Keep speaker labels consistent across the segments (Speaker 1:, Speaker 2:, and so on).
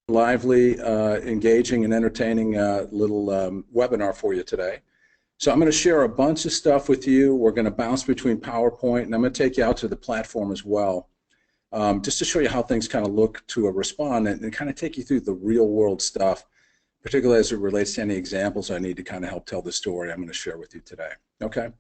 Speaker 1: lively, engaging, and entertaining little webinar for you today. So I'm going to share a bunch of stuff with you. We're going to bounce between PowerPoint, and I'm going to take you out to the platform as well, just to show you how things kind of look to respond and kind of take you through the real-world stuff, particularly as it relates to any examples I need to kind of help tell the story I'm going to share with you today. Okay?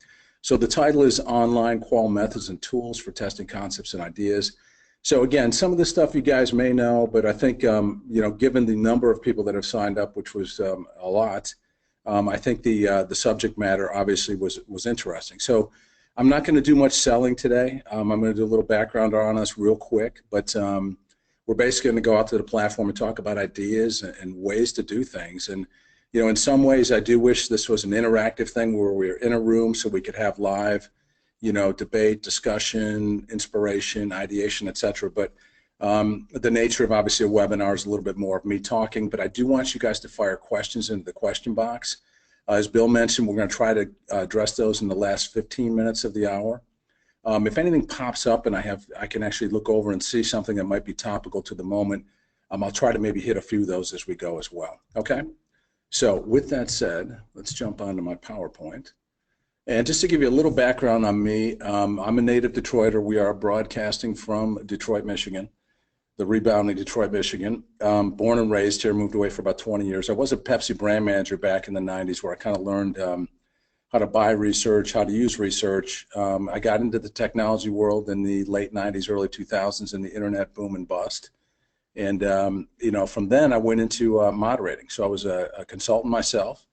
Speaker 1: So the title is Online Qual Methods and Tools for Testing Concepts and Ideas. So again, some of the stuff you guys may know, but I think given the number of people that have signed up, which was a lot, I think the subject matter obviously was interesting. So I'm not going to do much selling today. I'm going to do a little background on us real quick, but we're basically going to go out to the platform and talk about ideas and ways to do things. And in some ways, I do wish this was an interactive thing where we're in a room so we could have live debate, discussion, inspiration, ideation, etc. But the nature of obviously a webinar is a little bit more of me talking, but I do want you guys to fire questions into the question box. As Bill mentioned, we're going to try to address those in the last 15 minutes of the hour. If anything pops up and I can actually look over and see something that might be topical to the moment, I'll try to maybe hit a few of those as we go as well. Okay? So with that said, let's jump onto my PowerPoint. And just to give you a little background on me, I'm a native Detroiter. We are broadcasting from Detroit, Michigan, the rebounding Detroit, Michigan. Born and raised here, moved away for about 20 years. I was a Pepsi brand manager back in the 90s where I kind of learned how to buy research, how to use research. I got into the technology world in the late 90s, early 2000s in the internet boom and bust. And, from then I went into moderating. So I was a consultant myself.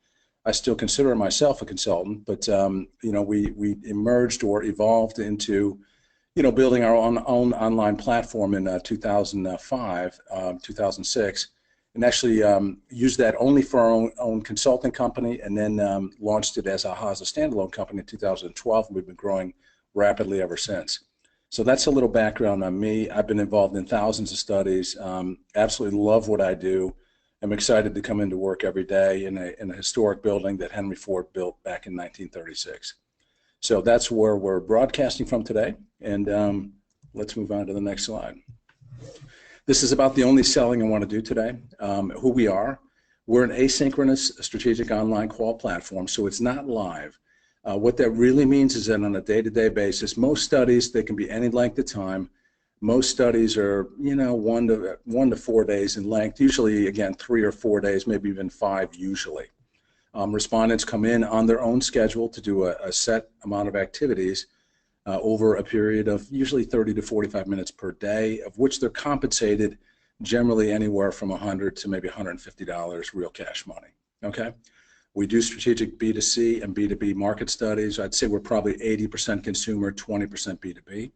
Speaker 1: I still consider myself a consultant, but we emerged or evolved into building our own online platform in 2005, 2006, and actually used that only for our own consulting company, and then launched it as a standalone company in 2012, and we've been growing rapidly ever since. So that's a little background on me. I've been involved in thousands of studies, absolutely love what I do. I'm excited to come into work every day in a historic building that Henry Ford built back in 1936. So that's where we're broadcasting from today, and let's move on to the next slide. This is about the only selling I want to do today, who we are. We're an asynchronous strategic online qual platform, so it's not live. What that really means is that on a day-to-day basis, most studies, they can be any length of time. Most studies are, 1 to 4 days in length, usually, again, 3 or 4 days, maybe even 5 usually. Respondents come in on their own schedule to do a set amount of activities over a period of usually 30 to 45 minutes per day, of which they're compensated generally anywhere from $100 to maybe $150 real cash money, okay? We do strategic B2C and B2B market studies. I'd say we're probably 80% consumer, 20% B2B.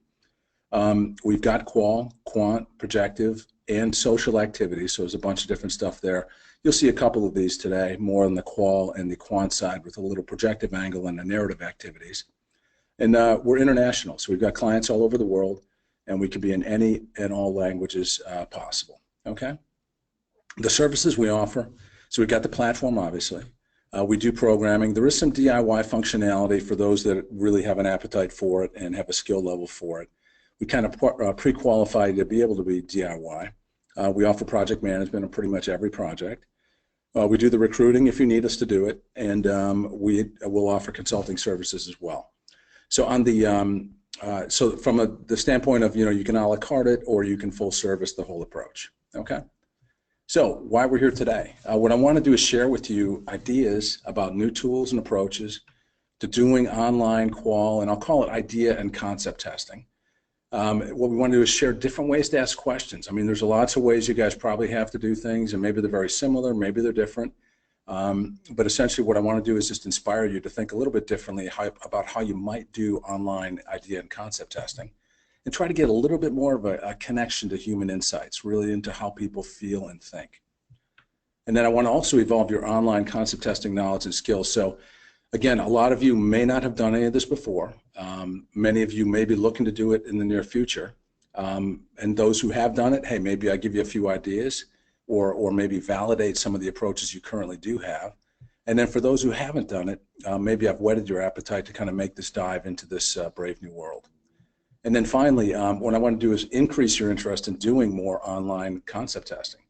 Speaker 1: We've got qual, quant, projective, and social activities, so there's a bunch of different stuff there. You'll see a couple of these today, more on the qual and the quant side with a little projective angle and the narrative activities. And we're international, so we've got clients all over the world, and we can be in any and all languages possible, okay? The services we offer, so we've got the platform, obviously. We do programming. There is some DIY functionality for those that really have an appetite for it and have a skill level for it. We kind of pre-qualify to be able to be DIY. We offer project management on pretty much every project. We do the recruiting if you need us to do it, and we will offer consulting services as well. So on the so from the standpoint of you can a la carte it or you can full service the whole approach. Okay. So why we're here today? What I want to do is share with you ideas about new tools and approaches to doing online qual, and I'll call it idea and concept testing. What we want to do is share different ways to ask questions. I mean, there's lots of ways you guys probably have to do things, and maybe they're very similar, maybe they're different. But essentially what I want to do is just inspire you to think a little bit differently about how you might do online idea and concept testing, and try to get a little bit more of a connection to human insights, really into how people feel and think. And then I want to also evolve your online concept testing knowledge and skills. So again, a lot of you may not have done any of this before. Many of you may be looking to do it in the near future. And those who have done it, hey, maybe I give you a few ideas or maybe validate some of the approaches you currently do have. And then for those who haven't done it, maybe I've whetted your appetite to kind of make this dive into this brave new world. And then finally, what I want to do is increase your interest in doing more online concept testing.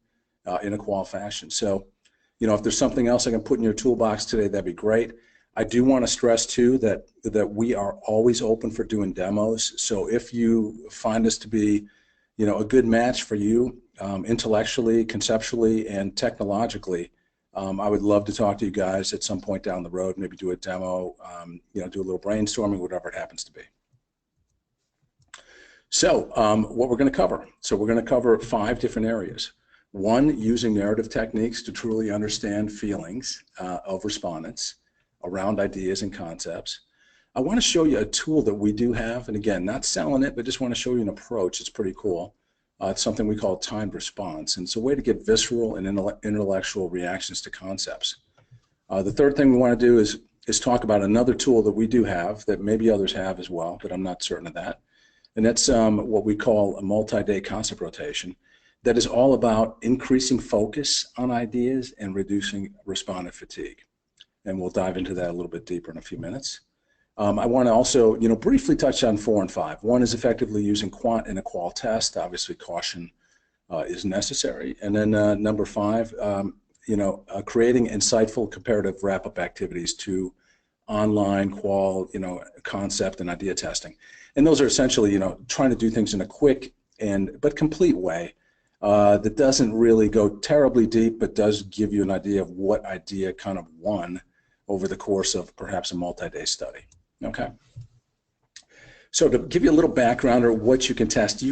Speaker 1: in a qual fashion. So, if there's something else I can put in your toolbox today, that'd be great. I do want to stress too that we are always open for doing demos. So if you find us to be, a good match for you intellectually, conceptually, and technologically, I would love to talk to you guys at some point down the road. Maybe do a demo, do a little brainstorming, whatever it happens to be. So what we're going to cover. So we're going to cover 5 different areas. 1, using narrative techniques to truly understand feelings of respondents around ideas and concepts. I want to show you a tool that we do have, and again, not selling it, but just want to show you an approach. It's pretty cool. It's something we call TimeResponse, and it's a way to get visceral and intellectual reactions to concepts. The third thing we want to do is talk about another tool that we do have that maybe others have as well, but I'm not certain of that, and that's what we call a multi-day concept rotation. That is all about increasing focus on ideas and reducing respondent fatigue. And we'll dive into that a little bit deeper in a few minutes. I want to also, briefly touch on 4 and 5. 1 is effectively using quant in a qual test. Obviously, caution is necessary. And then number 5, creating insightful comparative wrap-up activities to online qual, concept and idea testing. And those are essentially, trying to do things in a quick but complete way that doesn't really go terribly deep, but does give you an idea of what idea kind of won over the course of perhaps a multi-day study. Okay. So to give you a little background on what you can test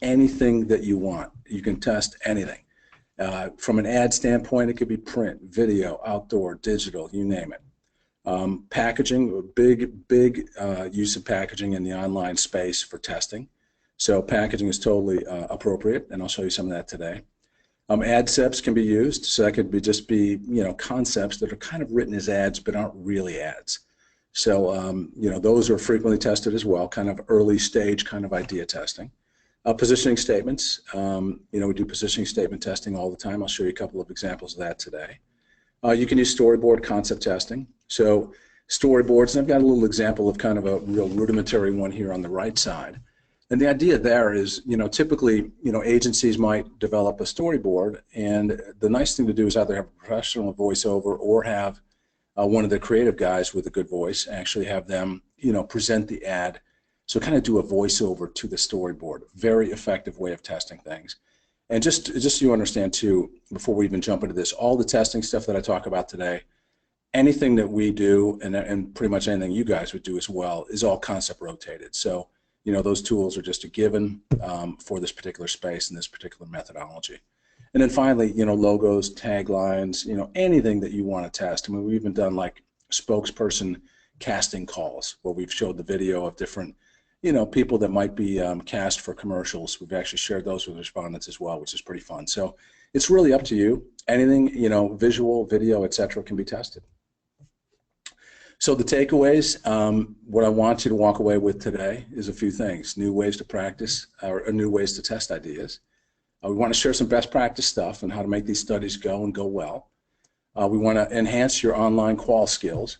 Speaker 1: anything that you want. You can test anything. From an ad standpoint, it could be print, video, outdoor, digital, you name it. Packaging, big use of packaging in the online space for testing. So packaging is totally appropriate, and I'll show you some of that today. Ad sets can be used, so that could just be concepts that are kind of written as ads but aren't really ads. So those are frequently tested as well, kind of early stage kind of idea testing. Positioning statements, we do positioning statement testing all the time. I'll show you a couple of examples of that today. You can use storyboard concept testing. So storyboards, and I've got a little example of kind of a real rudimentary one here on the right side. And the idea there is, typically, agencies might develop a storyboard, and the nice thing to do is either have a professional voiceover or have one of the creative guys with a good voice actually have them, present the ad. So kind of do a voiceover to the storyboard. Very effective way of testing things. And just so you understand too, before we even jump into this, all the testing stuff that I talk about today, anything that we do, and pretty much anything you guys would do as well, is all concept rotated. So those tools are just a given for this particular space and this particular methodology. And then finally, logos, taglines, anything that you want to test. I mean, we've even done like spokesperson casting calls where we've showed the video of different, people that might be cast for commercials. We've actually shared those with respondents as well, which is pretty fun. So it's really up to you. Anything, visual, video, etc., can be tested. So the takeaways, what I want you to walk away with today is a few things. New ways to practice, or new ways to test ideas. We want to share some best practice stuff on how to make these studies go and go well. We want to enhance your online qual skills.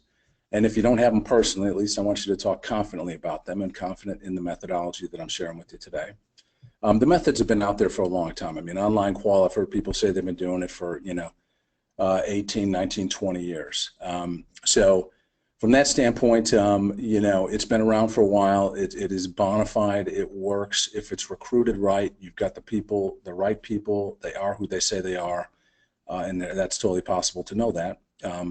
Speaker 1: And if you don't have them personally, at least I want you to talk confidently about them and confident in the methodology that I'm sharing with you today. The methods have been out there for a long time. I mean, online qual, I've heard people say they've been doing it for, 18, 19, 20 years. So from that standpoint, it's been around for a while. It is bona fide. It works. If it's recruited right, you've got the people, the right people. They are who they say they are, and that's totally possible to know that.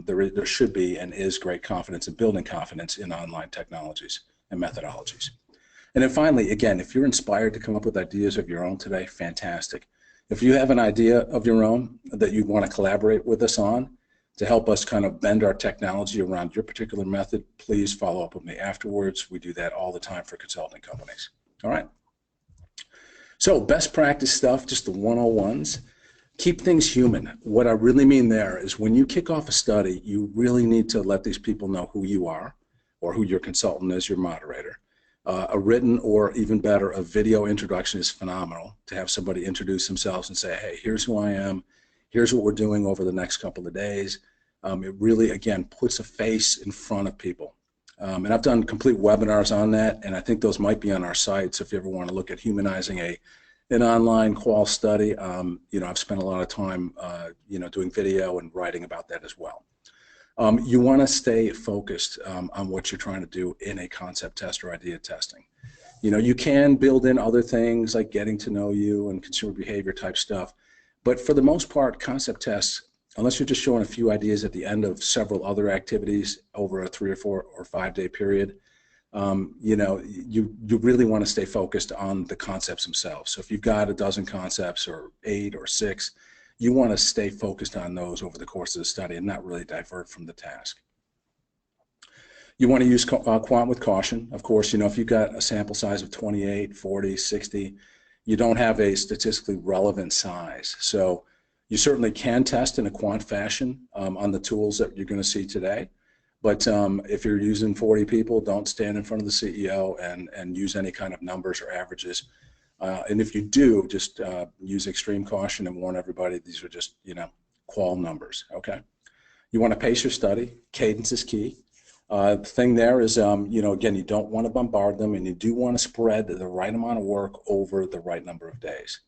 Speaker 1: There should be and is great confidence in building confidence in online technologies and methodologies. And then finally, again, if you're inspired to come up with ideas of your own today, fantastic. If you have an idea of your own that you want to collaborate with us on, to help us kind of bend our technology around your particular method, please follow up with me afterwards. We do that all the time for consulting companies. All right. So best practice stuff, just the 101s. Keep things human. What I really mean there is when you kick off a study, you really need to let these people know who you are or who your consultant is, your moderator. A written or even better, a video introduction is phenomenal to have somebody introduce themselves and say, hey, here's who I am. Here's what we're doing over the next couple of days. It really, again, puts a face in front of people. And I've done complete webinars on that, and I think those might be on our site. So if you ever want to look at humanizing a an online qual study, I've spent a lot of time, doing video and writing about that as well. You want to stay focused on what you're trying to do in a concept test or idea testing. You can build in other things like getting to know you and consumer behavior type stuff, but for the most part, concept tests, unless you're just showing a few ideas at the end of several other activities over a 3 or 4 or 5 day period, you really want to stay focused on the concepts themselves. So if you've got a dozen concepts or 8 or 6, you want to stay focused on those over the course of the study and not really divert from the task. You want to use quant with caution. Of course, if you've got a sample size of 28, 40, 60, you don't have a statistically relevant size. So you certainly can test in a quant fashion on the tools that you're going to see today. But if you're using 40 people, don't stand in front of the CEO and use any kind of numbers or averages. And if you do, just use extreme caution and warn everybody these are just, qual numbers, okay? You want to pace your study. Cadence is key. The thing there is, again, you don't want to bombard them, and you do want to spread the right amount of work over the right number of days.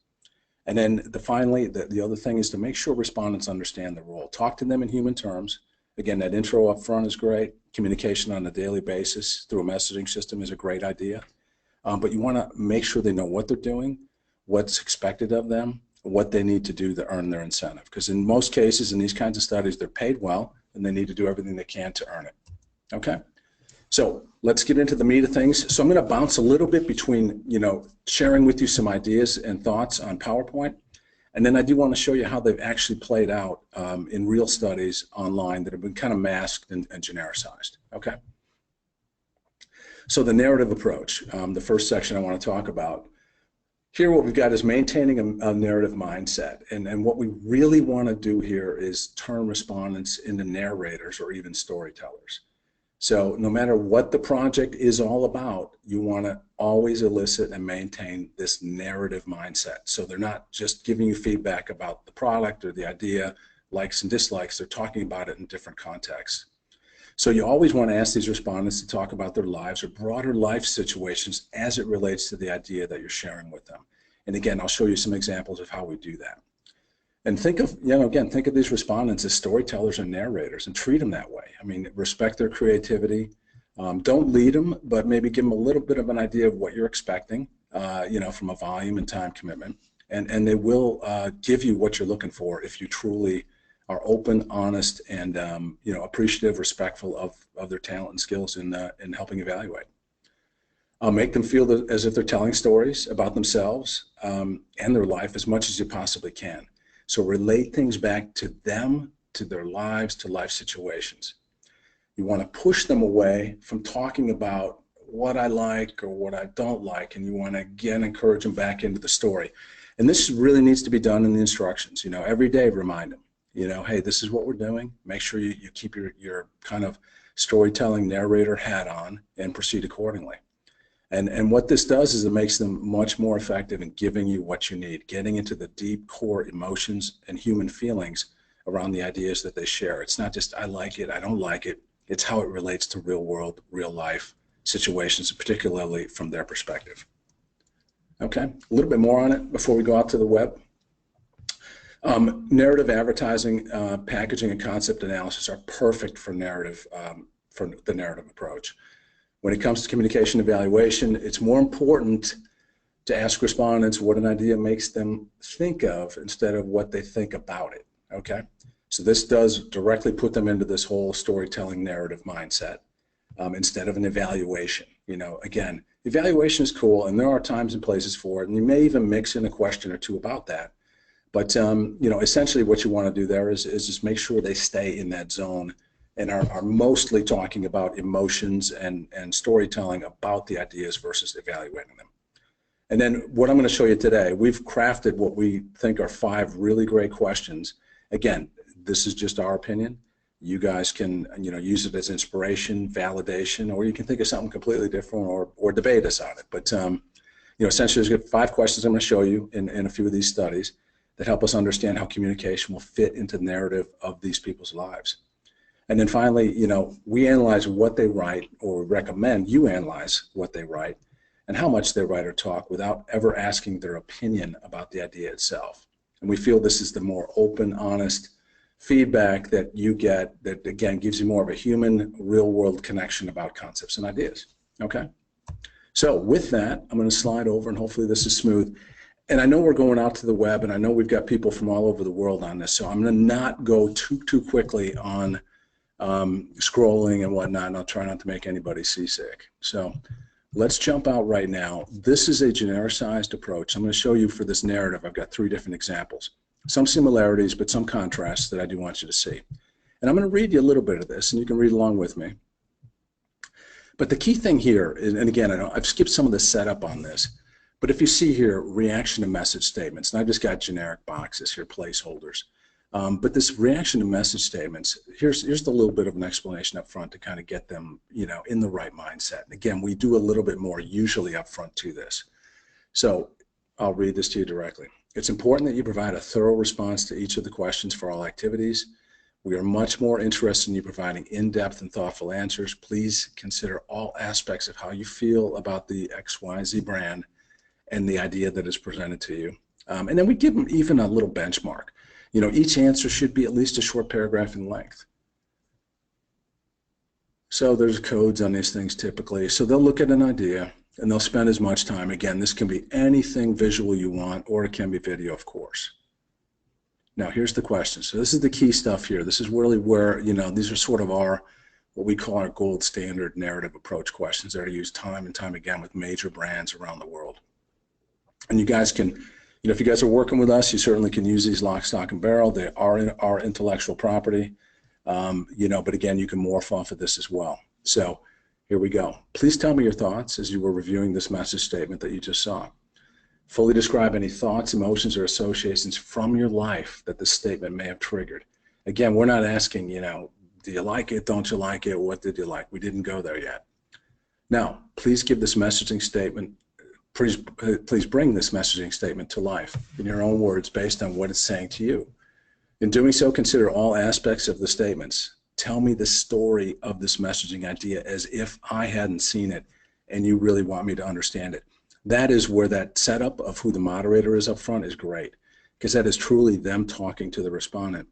Speaker 1: And then finally, the other thing is to make sure respondents understand the role. Talk to them in human terms. Again, that intro up front is great. Communication on a daily basis through a messaging system is a great idea. But you want to make sure they know what they're doing, what's expected of them, what they need to do to earn their incentive. Because in most cases, in these kinds of studies, they're paid well, and they need to do everything they can to earn it. Okay? So let's get into the meat of things. So I'm going to bounce a little bit between, sharing with you some ideas and thoughts on PowerPoint. And then I do want to show you how they've actually played out in real studies online that have been kind of masked and genericized. Okay? So the narrative approach, the first section I want to talk about. Here what we've got is maintaining a narrative mindset. And what we really want to do here is turn respondents into narrators or even storytellers. So no matter what the project is all about, you want to always elicit and maintain this narrative mindset. So they're not just giving you feedback about the product or the idea, likes and dislikes, they're talking about it in different contexts. So you always want to ask these respondents to talk about their lives or broader life situations as it relates to the idea that you're sharing with them. And again, I'll show you some examples of how we do that. And think of, think of these respondents as storytellers and narrators and treat them that way. I mean, respect their creativity. Don't lead them, but maybe give them a little bit of an idea of what you're expecting, from a volume and time commitment. And they will give you what you're looking for if you truly are open, honest, and appreciative, respectful of their talent and skills in helping evaluate. Make them feel as if they're telling stories about themselves and their life as much as you possibly can. So relate things back to them, to their lives, to life situations. You want to push them away from talking about what I like or what I don't like, and you want to again encourage them back into the story. And this really needs to be done in the instructions. Every day remind them, hey, this is what we're doing. Make sure you keep your kind of storytelling narrator hat on and proceed accordingly. And what this does is it makes them much more effective in giving you what you need, getting into the deep core emotions and human feelings around the ideas that they share. It's not just I like it, I don't like it. It's how it relates to real world, real life situations, particularly from their perspective. Okay, a little bit more on it before we go out to the web. Narrative advertising, packaging, and concept analysis are perfect for for the narrative approach. When it comes to communication evaluation, it's more important to ask respondents what an idea makes them think of instead of what they think about it, okay? So this does directly put them into this whole storytelling narrative mindset instead of an evaluation. Again, evaluation is cool, and there are times and places for it, and you may even mix in a question or two about that. But, essentially what you want to do there is just make sure they stay in that zone and are mostly talking about emotions and storytelling about the ideas versus evaluating them. And then what I'm going to show you today, we've crafted what we think are 5 really great questions. Again, this is just our opinion. You guys can use it as inspiration, validation, or you can think of something completely different or debate us on it. But essentially there's 5 questions I'm going to show you in a few of these studies that help us understand how communication will fit into the narrative of these people's lives. And then finally, we analyze what they write, or recommend you analyze what they write, and how much they write or talk without ever asking their opinion about the idea itself. And we feel this is the more open, honest feedback that you get that, again, gives you more of a human, real-world connection about concepts and ideas. Okay? So with that, I'm going to slide over, and hopefully this is smooth. And I know we're going out to the web, and I know we've got people from all over the world on this, so I'm going to not go too quickly on scrolling and whatnot, and I'll try not to make anybody seasick. So let's jump out right now. This is a genericized approach. I'm going to show you for this narrative. I've got 3 different examples. Some similarities, but some contrasts that I do want you to see. And I'm going to read you a little bit of this, and you can read along with me. But the key thing here, and again, I've skipped some of the setup on this, but if you see here, reaction to message statements, and I've just got generic boxes here, placeholders. But this reaction to message statements, here's the little bit of an explanation up front to kind of get them, in the right mindset. And again, we do a little bit more usually up front to this. So I'll read this to you directly. It's important that you provide a thorough response to each of the questions for all activities. We are much more interested in you providing in-depth and thoughtful answers. Please consider all aspects of how you feel about the XYZ brand and the idea that is presented to you. And then we give them even a little benchmark. Each answer should be at least a short paragraph in length. So there's codes on these things typically. So they'll look at an idea and they'll spend as much time. Again, this can be anything visual you want, or it can be video, of course. Now, here's the question. So this is the key stuff here. This is really where, these are sort of what we call our gold standard narrative approach questions that are used time and time again with major brands around the world. And you guys can, if you guys are working with us, you certainly can use these lock, stock, and barrel. They are our intellectual property, but again, you can morph off of this as well. So here we go. Please tell me your thoughts as you were reviewing this message statement that you just saw. Fully describe any thoughts, emotions, or associations from your life that this statement may have triggered. Again, we're not asking, do you like it? Don't you like it? What did you like? We didn't go there yet. Now, please give this messaging statement, please bring this messaging statement to life in your own words based on what it's saying to you. In doing so, consider all aspects of the statements. Tell me the story of this messaging idea as if I hadn't seen it and you really want me to understand it. That is where that setup of who the moderator is up front is great, because that is truly them talking to the respondent,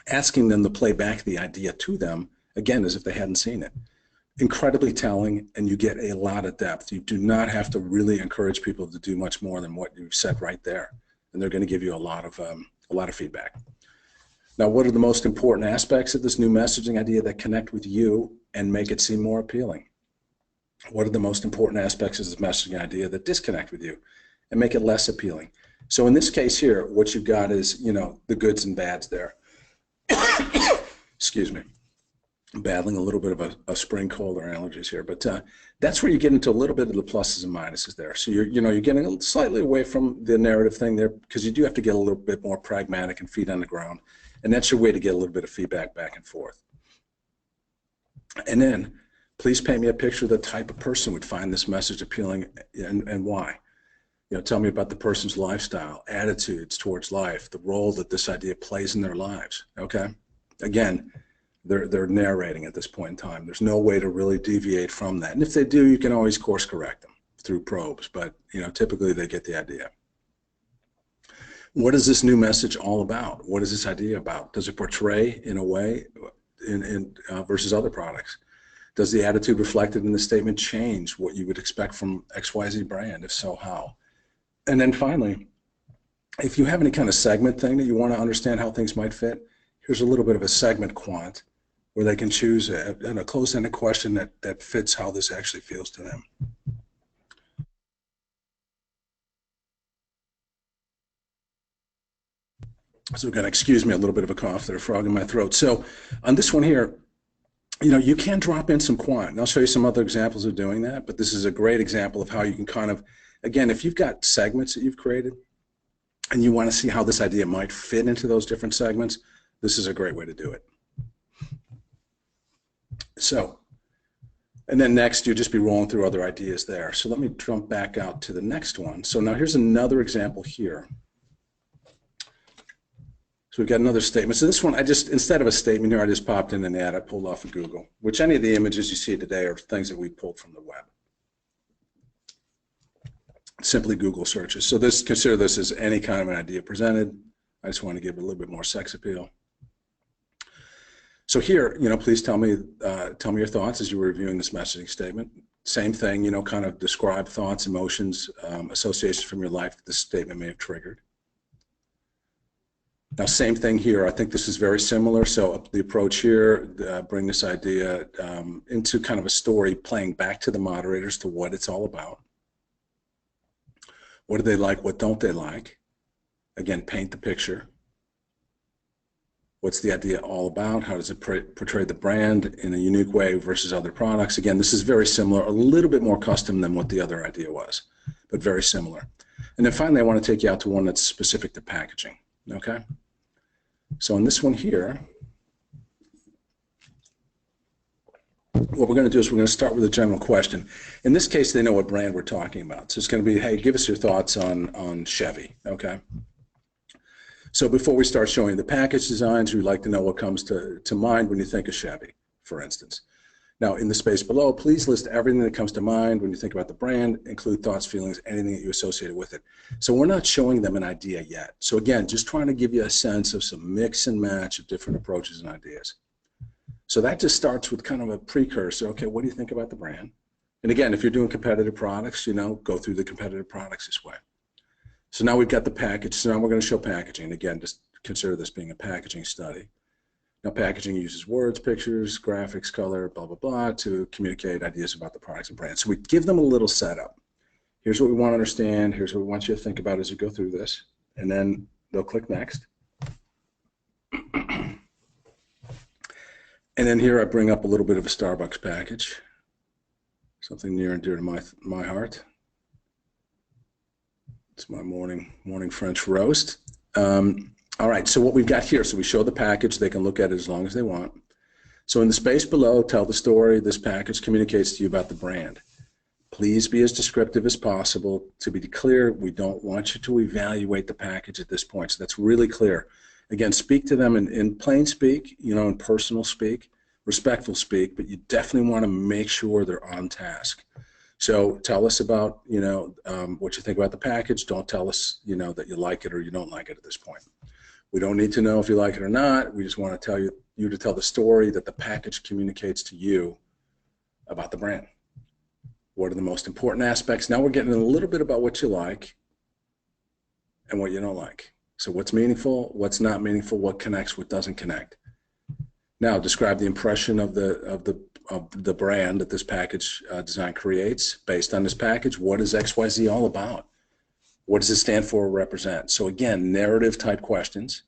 Speaker 1: asking them to play back the idea to them, again, as if they hadn't seen it. Incredibly telling, and you get a lot of depth. You do not have to really encourage people to do much more than what you've said right there, and they're going to give you a lot of feedback. Now, what are the most important aspects of this new messaging idea that connect with you and make it seem more appealing? What are the most important aspects of this messaging idea that disconnect with you and make it less appealing? So in this case here, what you've got is, the goods and bads there. Excuse me. I'm battling a little bit of a spring cold or allergies here, but that's where you get into a little bit of the pluses and minuses there. So you're getting slightly away from the narrative thing there, because you do have to get a little bit more pragmatic and feet on the ground, and that's your way to get a little bit of feedback back and forth. And then please paint me a picture of the type of person would find this message appealing and why. Tell me about the person's lifestyle, attitudes towards life, the role that this idea plays in their lives. Okay? Again, they're narrating at this point in time. There's no way to really deviate from that. And if they do, you can always course correct them through probes, but typically they get the idea. What is this new message all about? What is this idea about? Does it portray in a way versus other products? Does the attitude reflected in the statement change what you would expect from XYZ brand? If so, how? And then finally, if you have any kind of segment thing that you want to understand how things might fit, here's a little bit of a segment quant where they can choose a close-ended question that fits how this actually feels to them. So again, excuse me, a little bit of a cough there, frog in my throat. So on this one here, you can drop in some quant, and I'll show you some other examples of doing that, but this is a great example of how you can kind of, again, if you've got segments that you've created and you want to see how this idea might fit into those different segments, this is a great way to do it. So, and then next, you'll just be rolling through other ideas there. So let me jump back out to the next one. So now here's another example here. So we've got another statement. So this one, instead of a statement here, I just popped in an ad I pulled off of Google, which any of the images you see today are things that we pulled from the web. simply Google searches. So consider this as any kind of an idea presented. I just want to give it a little bit more sex appeal. So here, please tell me your thoughts as you were reviewing this messaging statement. Same thing, kind of describe thoughts, emotions, associations from your life that this statement may have triggered. Now, same thing here. I think this is very similar. So the approach here, bring this idea into kind of a story, playing back to the moderators to what it's all about. What do they like? What don't they like? Again, paint the picture. What's the idea all about? How does it portray the brand in a unique way versus other products? Again, this is very similar, a little bit more custom than what the other idea was, but very similar. And then finally, I want to take you out to one that's specific to packaging, okay? So in this one here, what we're going to do is we're going to start with a general question. In this case, they know what brand we're talking about. So it's going to be, hey, give us your thoughts on Chevy, okay? So before we start showing the package designs, we'd like to know what comes to mind when you think of Chevy, for instance. Now, in the space below, please list everything that comes to mind when you think about the brand, include thoughts, feelings, anything that you associate with it. So we're not showing them an idea yet. So again, just trying to give you a sense of some mix and match of different approaches and ideas. So that just starts with kind of a precursor. Okay, what do you think about the brand? And again, if you're doing competitive products, go through the competitive products this way. So now we've got the package. So now we're going to show packaging. Again, just consider this being a packaging study. Now, packaging uses words, pictures, graphics, color, blah, blah, blah, to communicate ideas about the products and brands. So we give them a little setup. Here's what we want to understand. Here's what we want you to think about as you go through this. And then they'll click next. And then here I bring up a little bit of a Starbucks package, something near and dear to my heart. It's my morning French roast. All right, so what we've got here, so we show the package. They can look at it as long as they want. So in the space below, tell the story. This package communicates to you about the brand. Please be as descriptive as possible. To be clear, we don't want you to evaluate the package at this point. So that's really clear. Again, speak to them in plain speak, in personal speak, respectful speak, but you definitely want to make sure they're on task. So tell us about, what you think about the package. Don't tell us, that you like it or you don't like it at this point. We don't need to know if you like it or not. We just want to tell you to tell the story that the package communicates to you about the brand. What are the most important aspects? Now we're getting a little bit about what you like and what you don't like. So what's meaningful, what's not meaningful, what connects, what doesn't connect. Now describe the impression of the brand that this package design creates. Based on this package, what is XYZ all about? What does it stand for or represent? So again, narrative type questions.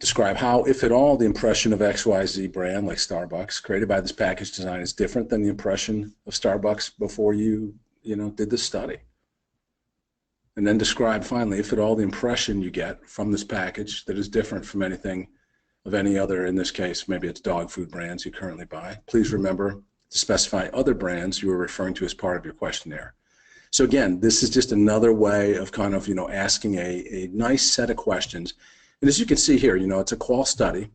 Speaker 1: Describe how, if at all, the impression of XYZ brand, like Starbucks, created by this package design is different than the impression of Starbucks before you did this study. And then describe finally, if at all, the impression you get from this package that is different from anything of any other, in this case, maybe it's dog food brands you currently buy. Please remember to specify other brands you are referring to as part of your questionnaire. So again, this is just another way of kind of, asking a nice set of questions. And as you can see here, it's a qual study.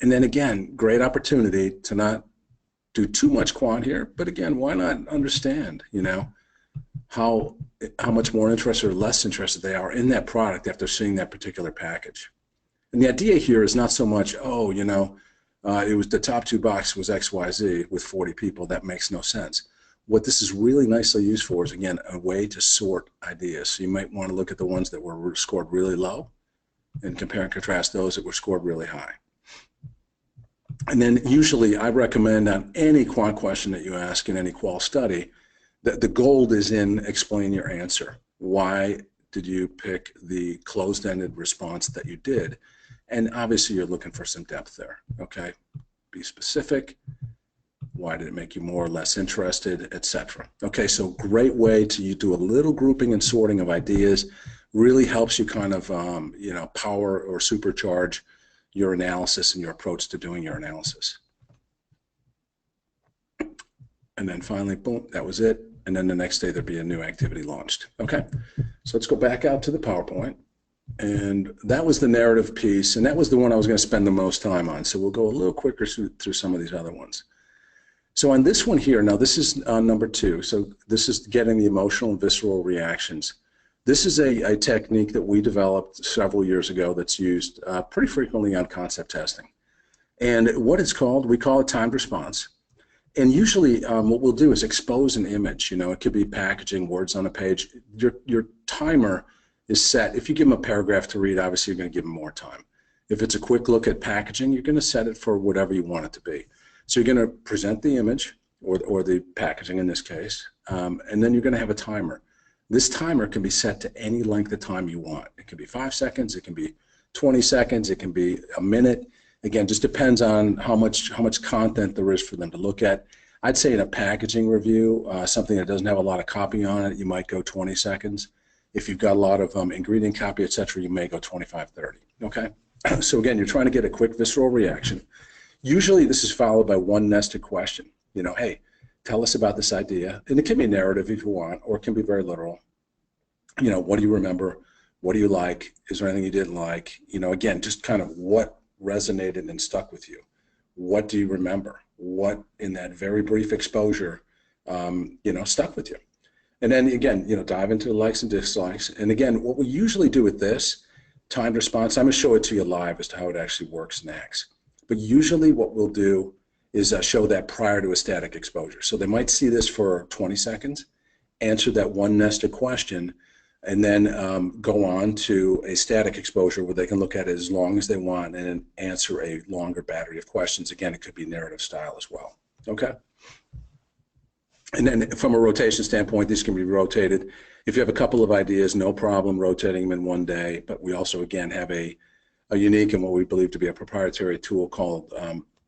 Speaker 1: And then again, great opportunity to not do too much quant here, but again, why not understand, how much more interested or less interested they are in that product after seeing that particular package. And the idea here is not so much, it was the top 2 boxes was XYZ with 40 people. That makes no sense. What this is really nicely used for is, again, a way to sort ideas. So you might want to look at the ones that were scored really low and compare and contrast those that were scored really high. And then usually I recommend on any quant question that you ask in any qual study that the gold is in explain your answer. Why did you pick the closed-ended response that you did? And obviously you're looking for some depth there, okay? Be specific. Why did it make you more or less interested, etc. Okay, so great way to do a little grouping and sorting of ideas. Really helps you kind of, power or supercharge your analysis and your approach to doing your analysis. And then finally, boom, that was it. And then the next day there'd be a new activity launched. Okay, so let's go back out to the PowerPoint. And that was the narrative piece, and that was the one I was going to spend the most time on. So we'll go a little quicker through some of these other ones. So on this one here, now this is number 2. So this is getting the emotional and visceral reactions. This is a technique that we developed several years ago that's used pretty frequently on concept testing. And what it's called, we call it timed response. And usually what we'll do is expose an image. You know, it could be packaging, words on a page. Your timer is set. If you give them a paragraph to read, obviously you're going to give them more time. If it's a quick look at packaging, you're going to set it for whatever you want it to be. So you're going to present the image, or the packaging in this case, and then you're going to have a timer. This timer can be set to any length of time you want. It can be 5 seconds, it can be 20 seconds, it can be a minute. Again, just depends on how much content there is for them to look at. I'd say in a packaging review, something that doesn't have a lot of copy on it, you might go 20 seconds. If you've got a lot of ingredient copy, etc., you may go 25, 30. Okay? So again, you're trying to get a quick visceral reaction. Usually this is followed by one nested question. You know, hey, tell us about this idea. And it can be narrative if you want, or it can be very literal. You know, what do you remember? What do you like? Is there anything you didn't like? You know, again, just kind of what resonated and stuck with you. What do you remember? What in that very brief exposure, you know, stuck with you? And then again, you know, dive into the likes and dislikes. And again, what we usually do with this timed response, I'm going to show it to you live as to how it actually works next. But usually what we'll do is show that prior to a static exposure. So they might see this for 20 seconds, answer that one nested question, and then go on to a static exposure where they can look at it as long as they want and then answer a longer battery of questions. Again, it could be narrative style as well. Okay? And then from a rotation standpoint, these can be rotated. If you have a couple of ideas, no problem rotating them in one day, but we also, again, have a unique and what we believe to be a proprietary tool called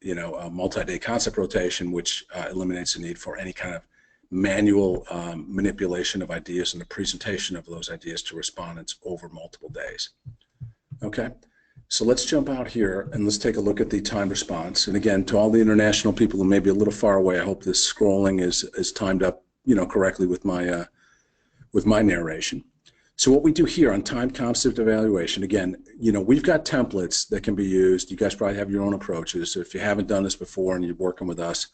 Speaker 1: you know, a multi-day concept rotation, which eliminates the need for any kind of manual manipulation of ideas and the presentation of those ideas to respondents over multiple days. Okay, so let's jump out here and let's take a look at the time response. And again, to all the international people who may be a little far away, I hope this scrolling is timed up, you know, correctly with my narration. So what we do here on time concept evaluation, again, you know, we've got templates that can be used. You guys probably have your own approaches. So if you haven't done this before and you're working with us,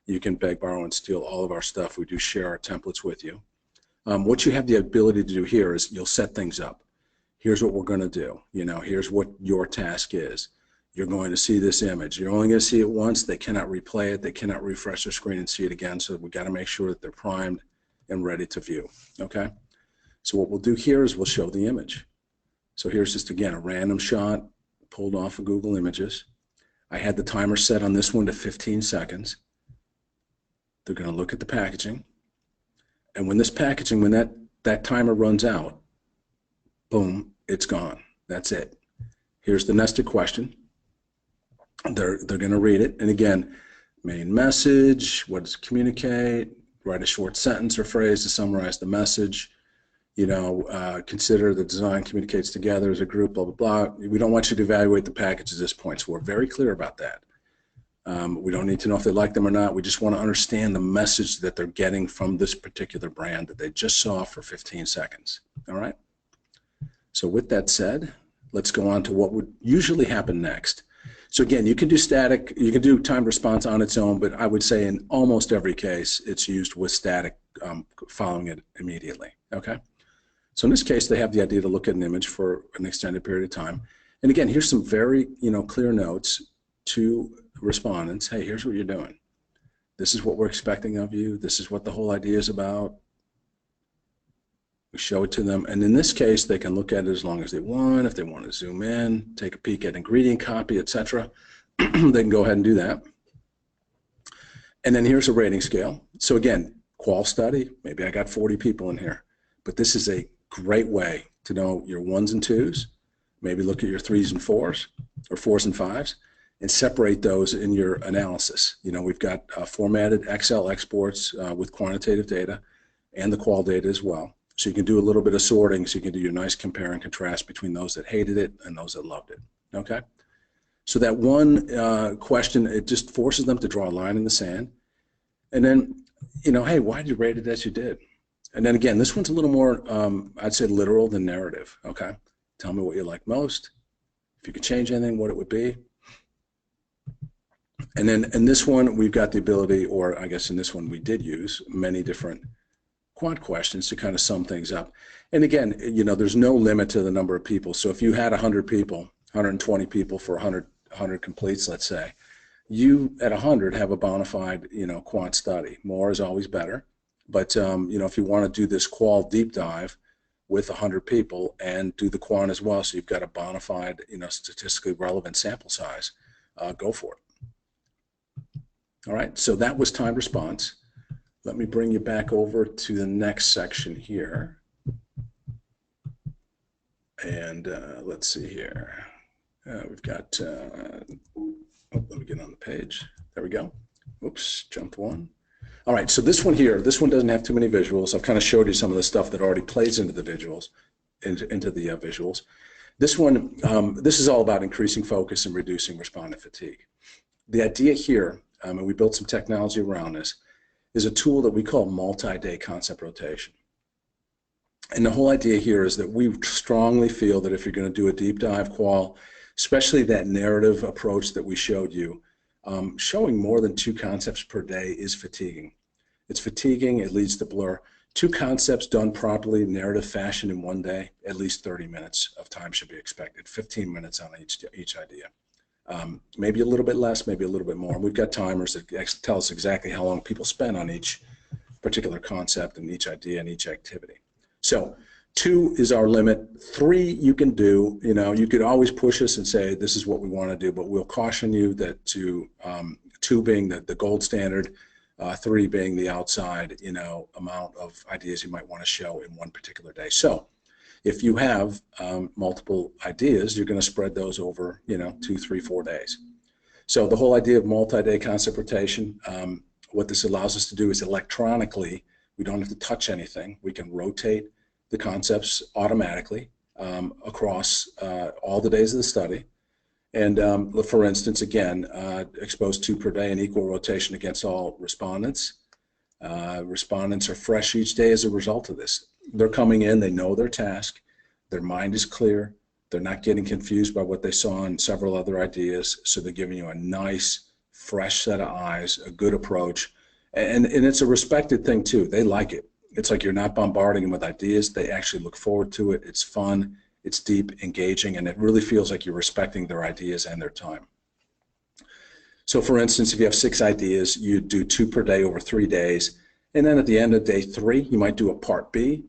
Speaker 1: you can beg, borrow, and steal all of our stuff. We do share our templates with you. What you have the ability to do here is you'll set things up. Here's what we're going to do. You know, here's what your task is. You're going to see this image. You're only going to see it once. They cannot replay it. They cannot refresh their screen and see it again. So we've got to make sure that they're primed and ready to view. Okay? So what we'll do here is we'll show the image. So here's just, again, a random shot pulled off of Google Images. I had the timer set on this one to 15 seconds. They're going to look at the packaging. And when this packaging, when that timer runs out, boom, it's gone. That's it. Here's the nested question. They're going to read it. And again, main message, what does it communicate? Write a short sentence or phrase to summarize the message. You know, consider the design communicates together as a group, blah, blah, blah. We don't want you to evaluate the package at this point, so we're very clear about that. We don't need to know if they like them or not. We just want to understand the message that they're getting from this particular brand that they just saw for 15 seconds. All right? So with that said, let's go on to what would usually happen next. So again, you can do static, you can do time response on its own, but I would say in almost every case, it's used with static following it immediately. Okay? So in this case, they have the idea to look at an image for an extended period of time. And again, here's some very, you know, clear notes to respondents. Hey, here's what you're doing. This is what we're expecting of you. This is what the whole idea is about. We show it to them. And in this case, they can look at it as long as they want. If they want to zoom in, take a peek at ingredient copy, etc., they can go ahead and do that. And then here's a rating scale. So again, qual study, maybe I got 40 people in here, but this is a great way to know your 1s and 2s. Maybe look at your 3s and 4s, or 4s and 5s, and separate those in your analysis. You know, we've got formatted Excel exports with quantitative data and the qual data as well. So you can do a little bit of sorting, so you can do your nice compare and contrast between those that hated it and those that loved it. Okay? So that one question, it just forces them to draw a line in the sand. And then, you know, hey, why did you rate it as you did? And then again, this one's a little more, I'd say, literal than narrative. Okay? Tell me what you like most. If you could change anything, what it would be. And then in this one, we've got the ability, or I guess in this one we did use many different quant questions to kind of sum things up. And again, you know, there's no limit to the number of people. So if you had 100 people, 120 people for 100 completes, let's say, you at 100 have a bona fide, you know, quant study. More is always better. But, you know, if you want to do this qual deep dive with 100 people and do the quant as well, so you've got a bona fide, you know, statistically relevant sample size, go for it. All right, so that was time response. Let me bring you back over to the next section here. And let's see here. We've got, let me get on the page. There we go. Oops, jumped one. All right, so this one here, this one doesn't have too many visuals. I've kind of showed you some of the stuff that already plays into the visuals, into the visuals. This one, this is all about increasing focus and reducing respondent fatigue. The idea here, and we built some technology around this, is a tool that we call multi-day concept rotation. And the whole idea here is that we strongly feel that if you're going to do a deep dive qual, especially that narrative approach that we showed you, showing more than 2 concepts per day is fatiguing. It's fatiguing, it leads to blur. 2 concepts done properly, narrative fashion in one day, at least 30 minutes of time should be expected, 15 minutes on each idea. Maybe a little bit less, maybe a little bit more. And we've got timers that tell us exactly how long people spend on each particular concept and each idea and each activity. So 2 is our limit. 3 you can do. You know, you could always push us and say this is what we want to do, but we'll caution you that 2 being the gold standard, 3 being the outside, you know, amount of ideas you might want to show in one particular day. So if you have multiple ideas, you're going to spread those over, you know, 2, 3, 4 days. So the whole idea of multi-day concept rotation, what this allows us to do is electronically, we don't have to touch anything. We can rotate the concepts automatically across all the days of the study. And for instance, again, expose 2 per day in equal rotation against all respondents. Respondents are fresh each day as a result of this. They're coming in, they know their task, their mind is clear, they're not getting confused by what they saw in several other ideas, so they're giving you a nice, fresh set of eyes, a good approach, and it's a respected thing too. They like it. It's like you're not bombarding them with ideas, they actually look forward to it, it's fun, it's deep, engaging, and it really feels like you're respecting their ideas and their time. So for instance, if you have 6 ideas, you do 2 per day over 3 days, and then at the end of day 3, you might do a part B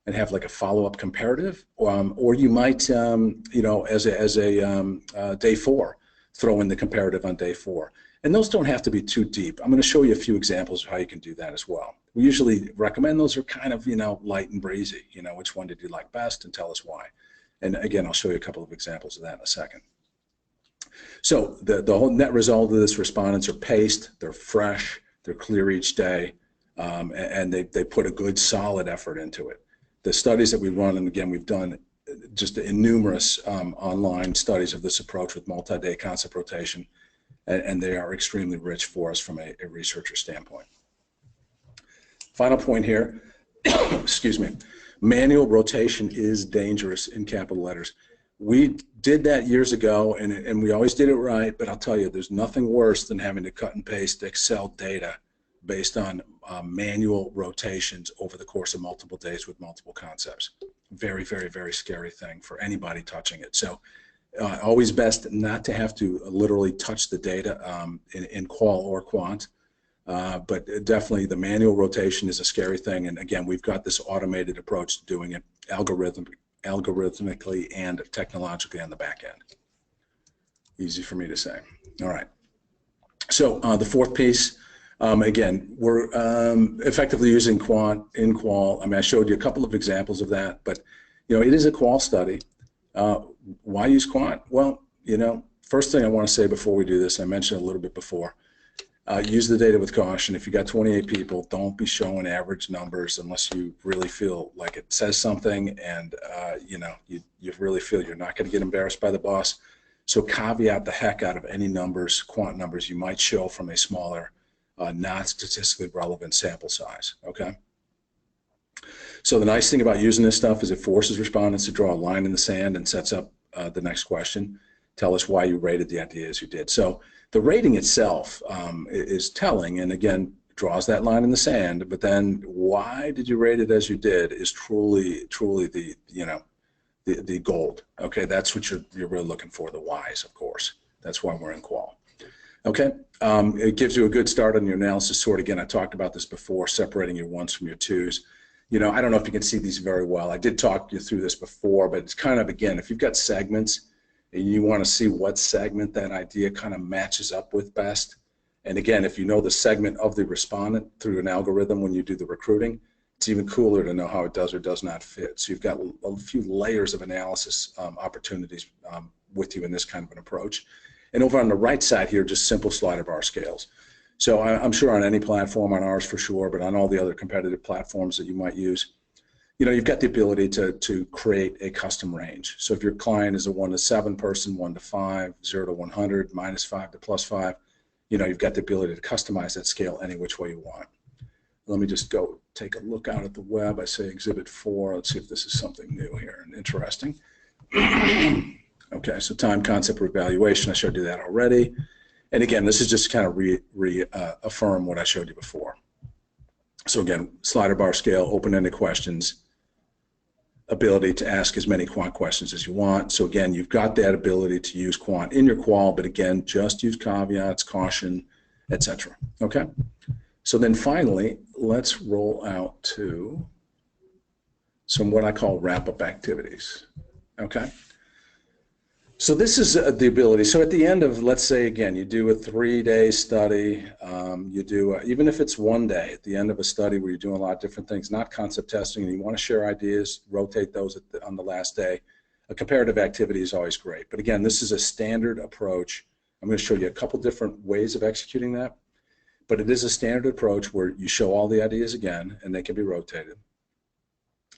Speaker 1: and have like a follow-up comparative, or you might, you know, as a day 4, throw in the comparative on day 4. And those don't have to be too deep. I'm going to show you a few examples of how you can do that as well. We usually recommend those are kind of, you know, light and breezy. You know, which one did you like best, and tell us why. And again, I'll show you a couple of examples of that in a second. So the whole net result of this, respondents are paced, they're fresh, they're clear each day, and they put a good solid effort into it. The studies that we run, and again, we've done just numerous online studies of this approach with multi-day concept rotation, and they are extremely rich for us from a researcher standpoint. Final point here, excuse me, manual rotation is dangerous in capital letters. We did that years ago, and we always did it right, but I'll tell you, there's nothing worse than having to cut and paste Excel data based on manual rotations over the course of multiple days with multiple concepts. Very, very, very scary thing for anybody touching it. So always best not to have to literally touch the data in qual or quant, but definitely the manual rotation is a scary thing. And again, we've got this automated approach to doing it algorithmically and technologically on the back end. Easy for me to say. All right. So the 4th piece, again, we're effectively using quant in qual. I mean, I showed you a couple of examples of that, but you know, it is a qual study. Why use quant? Well, you know, first thing I want to say before we do this, I mentioned a little bit before, use the data with caution. If you got 28 people, don't be showing average numbers unless you really feel like it says something, and you know, you really feel you're not going to get embarrassed by the boss. So caveat the heck out of any numbers, quant numbers you might show from a smaller, not statistically relevant sample size. Okay. So the nice thing about using this stuff is it forces respondents to draw a line in the sand and sets up the next question. tell us why you rated the idea as you did. So the rating itself is telling, and again, draws that line in the sand, but then why did you rate it as you did is truly the, the gold. Okay, that's what you're really looking for, the whys, of course. That's why we're in Qual. Okay, it gives you a good start on your analysis sort. Again, I talked about this before, separating your ones from your twos. I don't know if you can see these very well. I did talk you through this before, but it's kind of, again, if you've got segments and you want to see what segment that idea kind of matches up with best, and again, if you know the segment of the respondent through an algorithm when you do the recruiting, it's even cooler to know how it does or does not fit. So you've got a few layers of analysis opportunities with you in this kind of an approach. And over on the right side here, just simple slider bar scales. So I'm sure on any platform, on ours for sure, but on all the other competitive platforms that you might use, you've got the ability to create a custom range. So if your client is a 1 to 7 person, 1 to 5, 0 to 100, -5 to +5, you've got the ability to customize that scale any which way you want. Let me just go take a look out at the web. I say Exhibit 4. Let's see if this is something new here and interesting. Okay, so time concept evaluation. I showed you that already. And again, this is just kind of reaffirm what I showed you before. So again, slider bar scale, open-ended questions, ability to ask as many quant questions as you want. So again, you've got that ability to use quant in your qual, but again, just use caveats, caution, etc. Okay? So then finally, let's roll out to some what I call wrap-up activities. Okay? So this is the ability. So at the end of, let's say, again, you do a 3-day study. You do, even if it's 1 day, at the end of a study where you're doing a lot of different things, not concept testing, and you want to share ideas, rotate those on the last day. A comparative activity is always great. But again, this is a standard approach. I'm going to show you a couple different ways of executing that. But it is a standard approach where you show all the ideas again, and they can be rotated.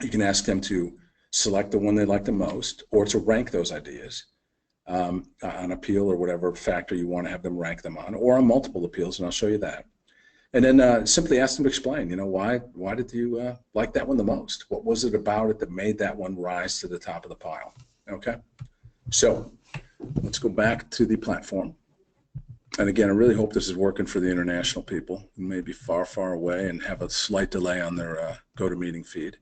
Speaker 1: You can ask them to select the one they like the most, or to rank those ideas. On appeal or whatever factor you want to have them rank them on, or on multiple appeals, and I'll show you that. And then simply ask them to explain, why did you like that one the most? What was it about it that made that one rise to the top of the pile? Okay, so let's go back to the platform. And again, I really hope this is working for the international people who may be far, far away and have a slight delay on their GoToMeeting feed.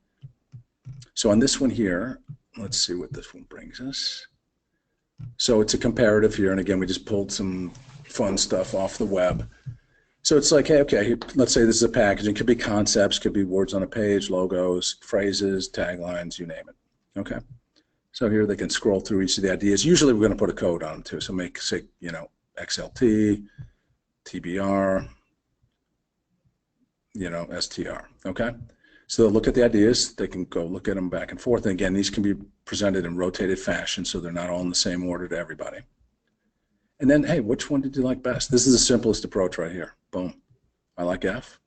Speaker 1: So on this one here, let's see what this one brings us. So it's a comparative here, and again, we just pulled some fun stuff off the web. So it's like, hey, okay, let's say this is a package. It could be concepts, could be words on a page, logos, phrases, taglines, you name it. Okay. So here they can scroll through each of the ideas. Usually we're going to put a code on them too. So make, say, XLT, TBR, STR. Okay. So they'll look at the ideas. They can go look at them back and forth. And again, these can be presented in rotated fashion, so they're not all in the same order to everybody. And then, hey, which one did you like best? This is the simplest approach right here. Boom. I like F.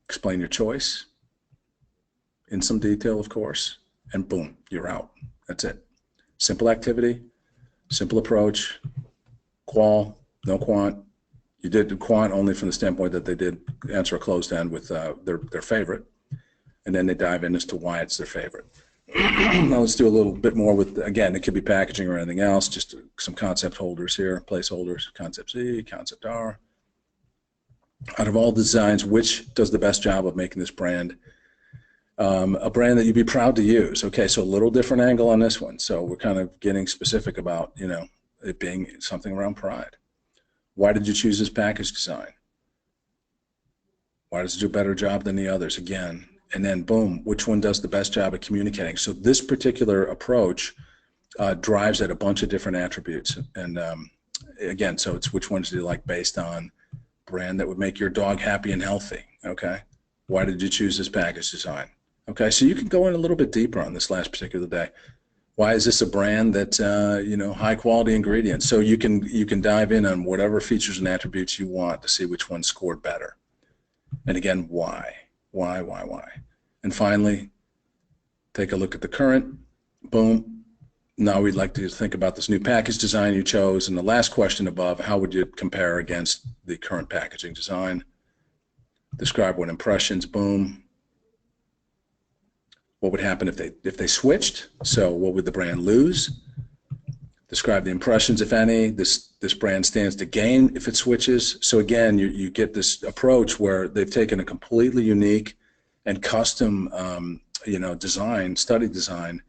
Speaker 1: Explain your choice in some detail, of course, and boom, you're out. That's it. Simple activity, simple approach, qual, no quant. You did quant only from the standpoint that they did answer a closed end with their favorite. And then they dive in as to why it's their favorite. Now let's do a little bit more with, again, it could be packaging or anything else, just some concept holders here, placeholders, concept C, concept R. Out of all designs, which does the best job of making this brand a brand that you'd be proud to use? Okay, so a little different angle on this one. So we're kind of getting specific about, it being something around pride. Why did you choose this package design? Why does it do a better job than the others? Again, and then boom, which one does the best job at communicating? So this particular approach drives at a bunch of different attributes. And again, so it's which ones do you like based on brand that would make your dog happy and healthy, okay? Why did you choose this package design? Okay, so you can go in a little bit deeper on this last particular day. Why is this a brand that, high quality ingredients? So you can dive in on whatever features and attributes you want to see which one scored better. And again, why? Why? And finally, take a look at the current. Boom. Now we'd like to think about this new package design you chose. And the last question above, how would you compare against the current packaging design? Describe what impressions. Boom. What would happen if they switched? So what would the brand lose? Describe the impressions, if any, this brand stands to gain if it switches. So again, you get this approach where they've taken a completely unique and custom, study design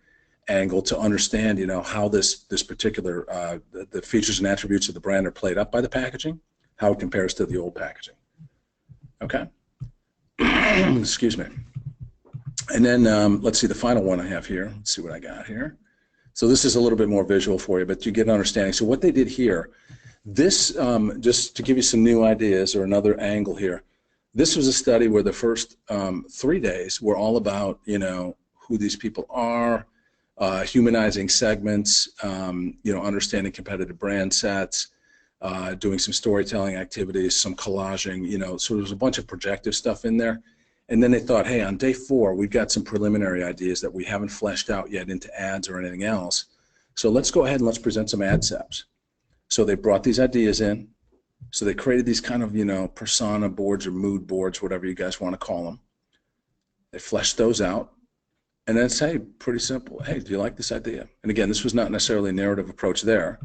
Speaker 1: angle to understand, how this particular, the features and attributes of the brand are played up by the packaging, how it compares to the old packaging. Okay. Excuse me. And then let's see the final one I have here. Let's see what I got here. So this is a little bit more visual for you, but you get an understanding. So what they did here, this, just to give you some new ideas or another angle here, this was a study where the first 3 days were all about, who these people are, humanizing segments, understanding competitive brand sets, doing some storytelling activities, some collaging, so there's a bunch of projective stuff in there. And then they thought, hey, on day 4, we've got some preliminary ideas that we haven't fleshed out yet into ads or anything else. So let's go ahead and let's present some ad sets. So they brought these ideas in. So they created these kind of, persona boards or mood boards, whatever you guys want to call them. They fleshed those out. And then say, pretty simple, hey, do you like this idea? And again, this was not necessarily a narrative approach there.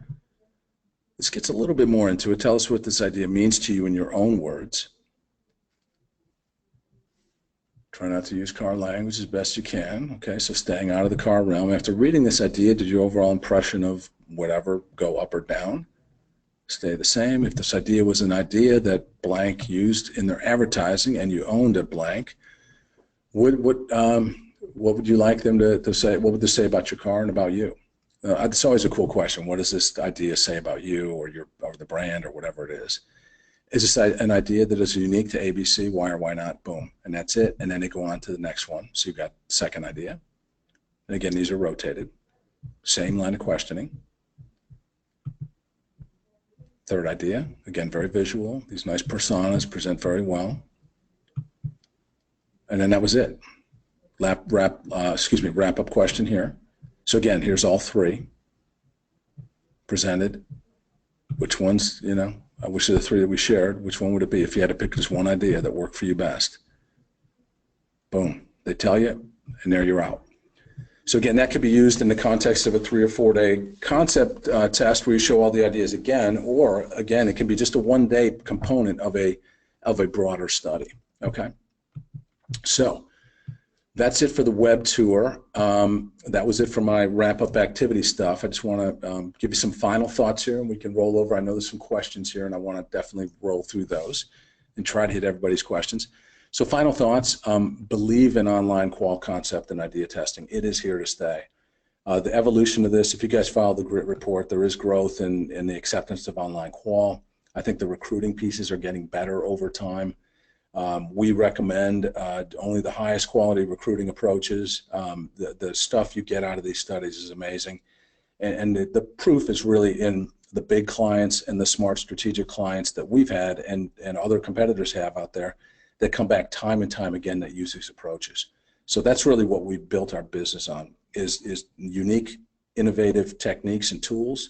Speaker 1: This gets a little bit more into it. Tell us what this idea means to you in your own words. Try not to use car language as best you can. Okay, so staying out of the car realm. After reading this idea, did your overall impression of whatever go up or down? Stay the same. If this idea was an idea that blank used in their advertising and you owned a blank, what would you like them to say? What would they say about your car and about you? It's always a cool question. What does this idea say about you or the brand or whatever it is? Is this an idea that is unique to ABC? Why or why not? Boom. And that's it. And then they go on to the next one. So you've got second idea. And again, these are rotated. Same line of questioning. Third idea. Again, very visual. These nice personas present very well. And then that was it. Wrap-up question here. So again, here's all 3 presented. Which ones, which of the 3 that we shared, which one would it be if you had to pick just one idea that worked for you best? Boom. They tell you, and there you're out. So again, that could be used in the context of a 3 or 4 day concept test where you show all the ideas again, or again, it can be just a 1-day component of a broader study. Okay. So that's it for the web tour. That was it for my wrap-up activity stuff. I just want to give you some final thoughts here, and we can roll over. I know there's some questions here, and I want to definitely roll through those and try to hit everybody's questions. So final thoughts, believe in online qual concept and idea testing. It is here to stay. The evolution of this, if you guys follow the GRIT report, there is growth in the acceptance of online qual. I think the recruiting pieces are getting better over time. We recommend only the highest quality recruiting approaches. The stuff you get out of these studies is amazing. And the proof is really in the big clients and the smart strategic clients that we've had and other competitors have out there that come back time and time again that use these approaches. So that's really what we've built our business on, is unique, innovative techniques and tools,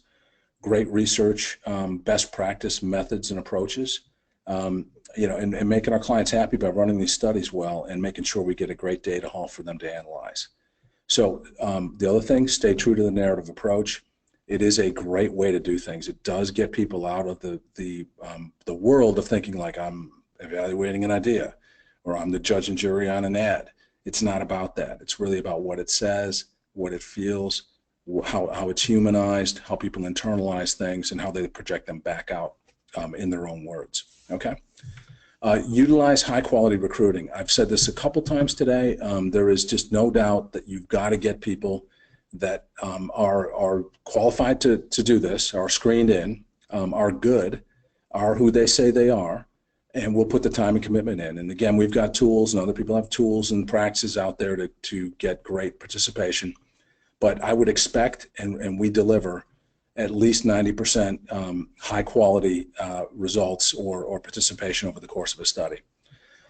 Speaker 1: great research, best practice methods and approaches, and making our clients happy by running these studies well and making sure we get a great data haul for them to analyze. So the other thing, stay true to the narrative approach. It is a great way to do things. It does get people out of the world of thinking like I'm evaluating an idea or I'm the judge and jury on an ad. It's not about that. It's really about what it says, what it feels, how it's humanized, how people internalize things, and how they project them back out in their own words. Okay. Utilize high quality recruiting. I've said this a couple times today. There is just no doubt that you've got to get people that are qualified to do this, are screened in, are good, are who they say they are, and we'll put the time and commitment in. And again, we've got tools, and other people have tools and practices out there to get great participation. But I would expect, and we deliver, at least 90% high quality results or participation over the course of a study.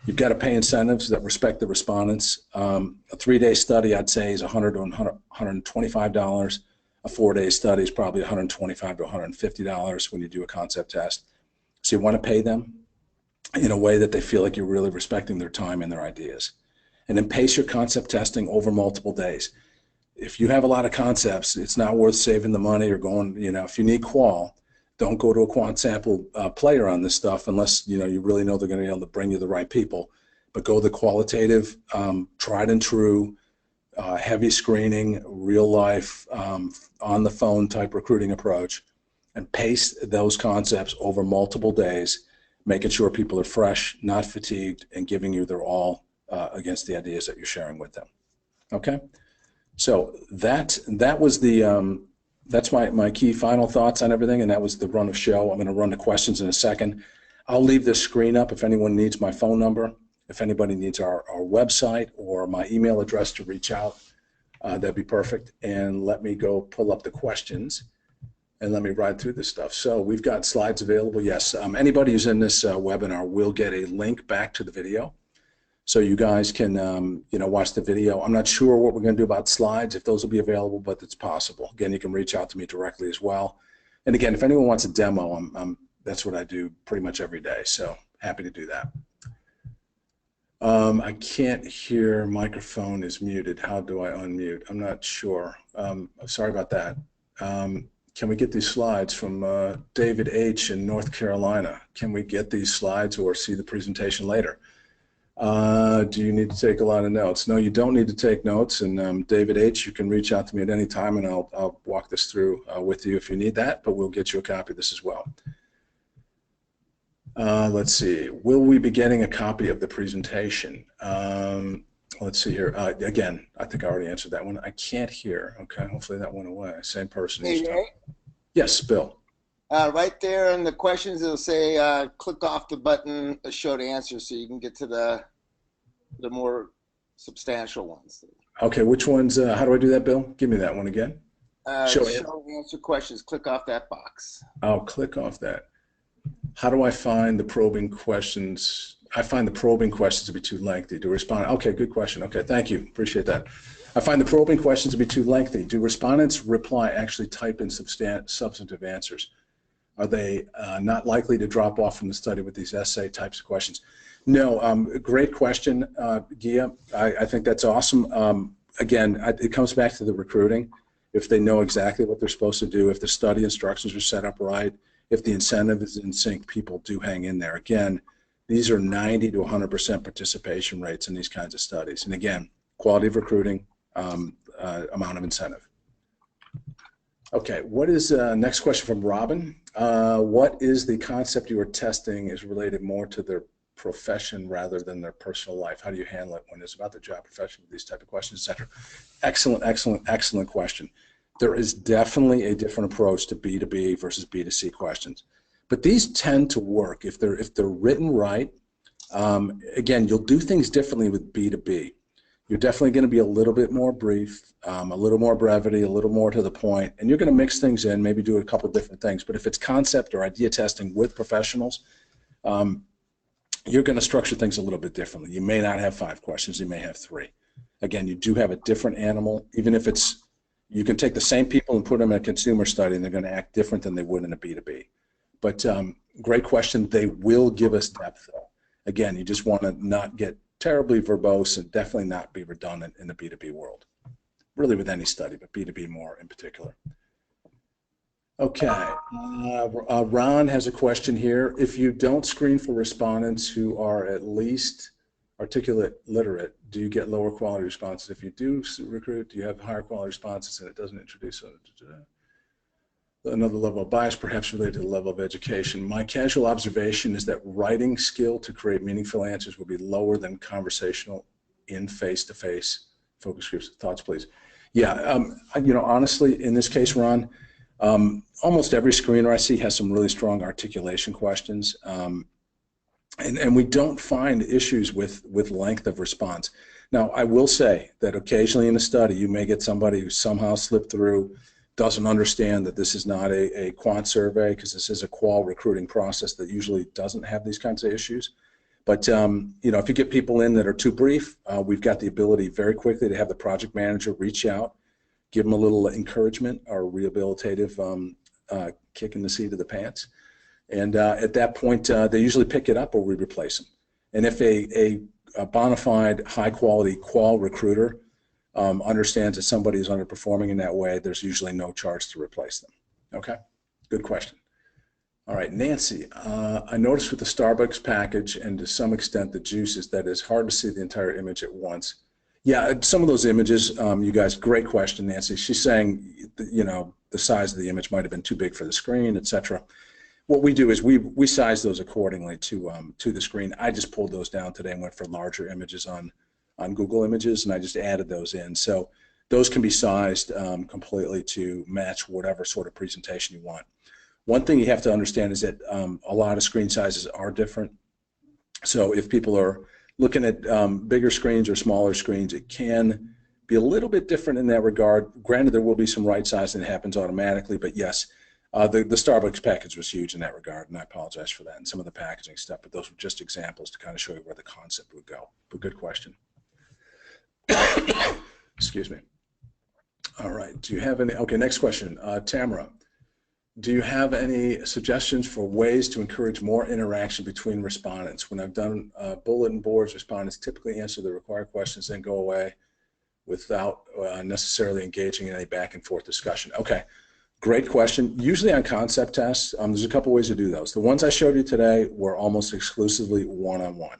Speaker 1: You've got to pay incentives that respect the respondents. A 3-day study, I'd say, is $100 to $125. A 4-day study is probably $125 to $150 when you do a concept test. So you want to pay them in a way that they feel like you're really respecting their time and their ideas. And then pace your concept testing over multiple days. if you have a lot of concepts, it's not worth saving the money or going, if you need qual, don't go to a quant sample player on this stuff unless, you really know they're going to be able to bring you the right people. But go the qualitative, tried and true, heavy screening, real life, on the phone type recruiting approach, and pace those concepts over multiple days, making sure people are fresh, not fatigued, and giving you their all against the ideas that you're sharing with them. Okay, so that was the that's my key final thoughts on everything, and that was the run of show. I'm going to run the questions in a second. I'll leave this screen up if anyone needs my phone number, if anybody needs our website or my email address to reach out, that'd be perfect. And let me go pull up the questions and let me ride through this stuff. So we've got slides available. Yes, anybody who's in this webinar will get a link back to the video, so you guys can watch the video. I'm not sure what we're going to do about slides, if those will be available, but it's possible. Again, you can reach out to me directly as well. And again, if anyone wants a demo, that's what I do pretty much every day, so happy to do that. I can't hear, microphone is muted. How do I unmute? I'm not sure. Sorry about that. Can we get these slides from David H. in North Carolina? Can we get these slides or see the presentation later? Do you need to take a lot of notes? No, you don't need to take notes. And David H., you can reach out to me at any time, and I'll walk this through with you if you need that, but we'll get you a copy of this as well. Let's see. Will we be getting a copy of the presentation? Let's see here. Again, I think I already answered that one. I can't hear. Okay, hopefully that went away. Same person each time. Yes, Bill.
Speaker 2: Right there in the questions, it'll say click off the button, show the answers, so you can get to the more substantial ones.
Speaker 1: Okay, which ones? How do I do that, Bill? Give me that one again.
Speaker 2: Show answer questions. Click off that box.
Speaker 1: I'll click off that. How do I find the probing questions? I find the probing questions to be too lengthy. Do respond? Okay, good question. Okay, thank you. Appreciate that. I find the probing questions to be too lengthy. Do respondents reply actually type in substantive answers? Are they not likely to drop off from the study with these essay types of questions? No, great question, Gia. I think that's awesome. Again, it comes back to the recruiting. If they know exactly what they're supposed to do, if the study instructions are set up right, if the incentive is in sync, people do hang in there. Again, these are 90 to 100% participation rates in these kinds of studies. And again, quality of recruiting, amount of incentive. Okay, what is next question from Robin? What is the concept you are testing is related more to their profession rather than their personal life? How do you handle it when it's about their job, profession, these type of questions, etc.? Excellent, excellent, excellent question. There is definitely a different approach to B2B versus B2C questions, but these tend to work if they're written right. Again, you'll do things differently with B2B. You're definitely going to be a little bit more brief, a little more brevity, a little more to the point, and you're going to mix things in, maybe do a couple of different things. But if it's concept or idea testing with professionals, you're going to structure things a little bit differently. You may not have 5 questions, you may have 3. Again, you do have a different animal, even if it's, you can take the same people and put them in a consumer study and they're going to act different than they would in a B2B. But great question. They will give us depth though. Again, you just want to not get terribly verbose and definitely not be redundant in the B2B world. Really with any study, but B2B more in particular. Okay, Ron has a question here. If you don't screen for respondents who are at least articulate literate, do you get lower quality responses? If you do recruit, do you have higher quality responses and it doesn't introduce another level of bias, perhaps related to the level of education? My casual observation is that writing skill to create meaningful answers will be lower than conversational in face-to-face focus groups. Thoughts, please. Yeah, honestly, in this case, Ron, almost every screener I see has some really strong articulation questions. And we don't find issues with length of response. Now, I will say that occasionally in a study, you may get somebody who somehow slipped through, doesn't understand that this is not a quant survey, because this is a qual recruiting process that usually doesn't have these kinds of issues. But if you get people in that are too brief, we've got the ability very quickly to have the project manager reach out, give them a little encouragement or rehabilitative kick in the seat of the pants. And at that point, they usually pick it up or we replace them. And if a bona fide, high-quality qual recruiter understands that somebody is underperforming in that way, there's usually no charge to replace them. Okay, good question. All right, Nancy, I noticed with the Starbucks package and to some extent the juices that it's hard to see the entire image at once. Yeah, some of those images, you guys, great question, Nancy. She's saying, you know, the size of the image might have been too big for the screen, etc. What we do is we size those accordingly to the screen. I just pulled those down today and went for larger images on Google Images, and I just added those in. So those can be sized completely to match whatever sort of presentation you want. One thing you have to understand is that a lot of screen sizes are different. So if people are looking at bigger screens or smaller screens, it can be a little bit different in that regard. Granted, there will be some right sizing that happens automatically, but yes, the Starbucks package was huge in that regard, and I apologize for that and some of the packaging stuff, but those were just examples to kind of show you where the concept would go. But good question. Excuse me. All right, do you have any, okay, next question, Tamara. Do you have any suggestions for ways to encourage more interaction between respondents? When I've done bulletin boards, respondents typically answer the required questions, then go away without necessarily engaging in any back and forth discussion. Okay, great question. Usually on concept tests, there's a couple ways to do those. The ones I showed you today were almost exclusively one-on-one.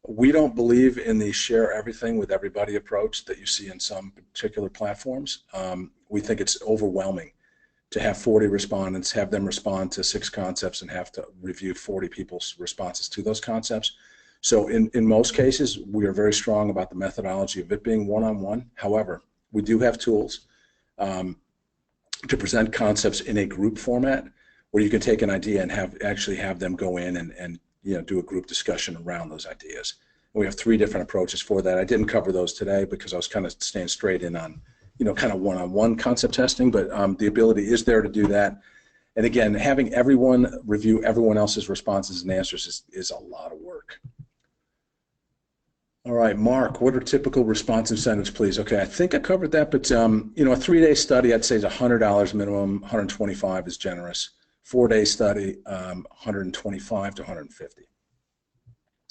Speaker 1: We don't believe in the share everything with everybody approach that you see in some particular platforms. We think it's overwhelming to have 40 respondents, have them respond to 6 concepts, and have to review 40 people's responses to those concepts. So in most cases, we are very strong about the methodology of it being one-on-one. However, we do have tools to present concepts in a group format where you can take an idea and actually have them go in and you know, do a group discussion around those ideas. And we have 3 different approaches for that. I didn't cover those today because I was kind of staying straight in on, you know, kind of one-on-one concept testing, but the ability is there to do that. And again, having everyone review everyone else's responses and answers is a lot of work. All right, Mark, what are typical response incentives, please? Okay, I think I covered that, but you know, a 3-day study, I'd say is $100 minimum, $125 is generous. 4-day study, $125 to $150.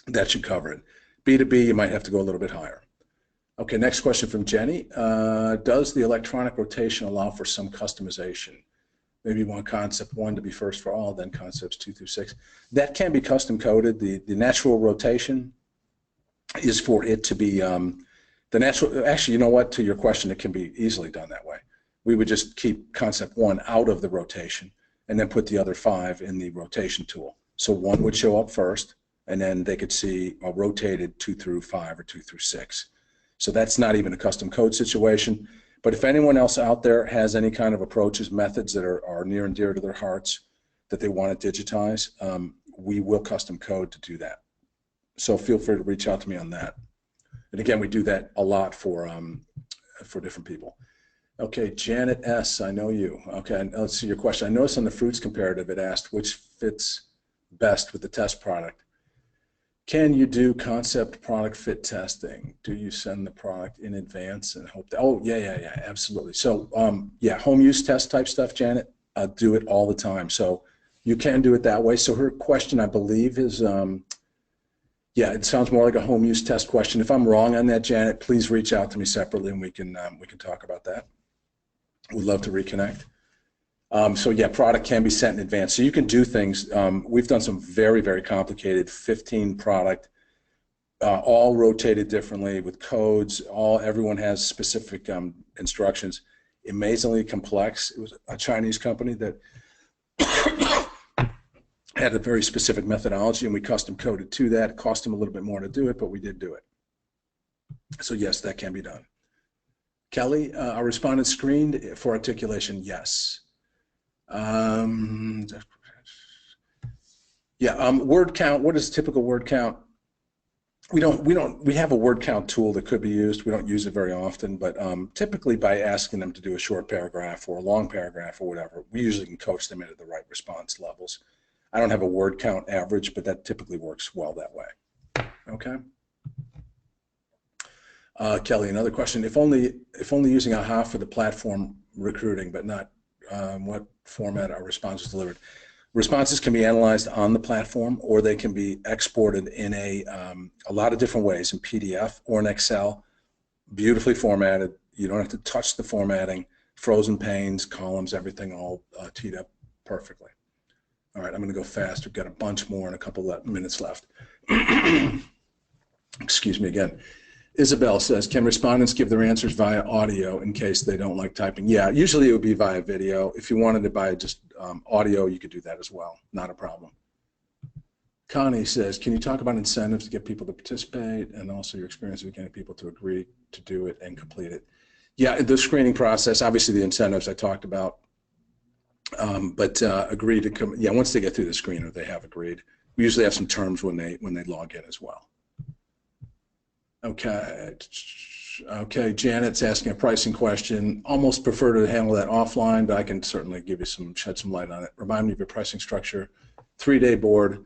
Speaker 1: That should cover it. B2B, you might have to go a little bit higher. Okay, next question from Jenny. Does the electronic rotation allow for some customization? Maybe you want concept 1 to be first for all, then concepts 2 through 6. That can be custom coded. The natural rotation is for it to be the natural, actually, you know what, to your question, it can be easily done that way. We would just keep concept 1 out of the rotation and then put the other 5 in the rotation tool. So 1 would show up first, and then they could see a rotated 2 through 5 or 2 through 6. So that's not even a custom code situation. But if anyone else out there has any kind of approaches, methods that are near and dear to their hearts that they want to digitize, we will custom code to do that. So feel free to reach out to me on that. And again, we do that a lot for different people. Okay, Janet S., I know you. Okay, let's see your question. I noticed on the fruits comparative it asked which fits best with the test product. Can you do concept product fit testing? Do you send the product in advance and hope that, oh, yeah, absolutely. So yeah, home use test type stuff, Janet, do it all the time. So you can do it that way. So her question, I believe, is, yeah, it sounds more like a home use test question. If I'm wrong on that, Janet, please reach out to me separately and we can talk about that. We'd love to reconnect. So yeah, product can be sent in advance. So you can do things. We've done some very, very complicated 15 product, all rotated differently with codes. Everyone has specific instructions. Amazingly complex. It was a Chinese company that had a very specific methodology, and we custom coded to that. It cost them a little bit more to do it, but we did do it. So yes, that can be done. Kelly, are respondents screened for articulation? Yes. Yeah, word count. What is typical word count? We have a word count tool that could be used. We don't use it very often, but typically by asking them to do a short paragraph or a long paragraph or whatever, we usually can coach them into the right response levels. I don't have a word count average, but that typically works well that way. Okay. Kelly, another question. If only using AHA for the platform recruiting, but not what format are responses delivered? Responses can be analyzed on the platform, or they can be exported in a lot of different ways, in PDF or in Excel. beautifully formatted. You don't have to touch the formatting, frozen panes, columns, everything all teed up perfectly. All right, I'm going to go fast. We've got a bunch more and a couple of minutes left. Excuse me again. Isabel says, can respondents give their answers via audio in case they don't like typing? Yeah, usually it would be via video. If you wanted it by just audio, you could do that as well. Not a problem. Connie says, can you talk about incentives to get people to participate and also your experience of getting people to agree to do it and complete it? Yeah, the screening process, obviously the incentives I talked about, but agree to come. Yeah, once they get through the screener, they have agreed. We usually have some terms when they log in as well. Okay. Okay, Janet's asking a pricing question. Almost prefer to handle that offline, but I can certainly give you shed some light on it. Remind me of your pricing structure. 3-day board,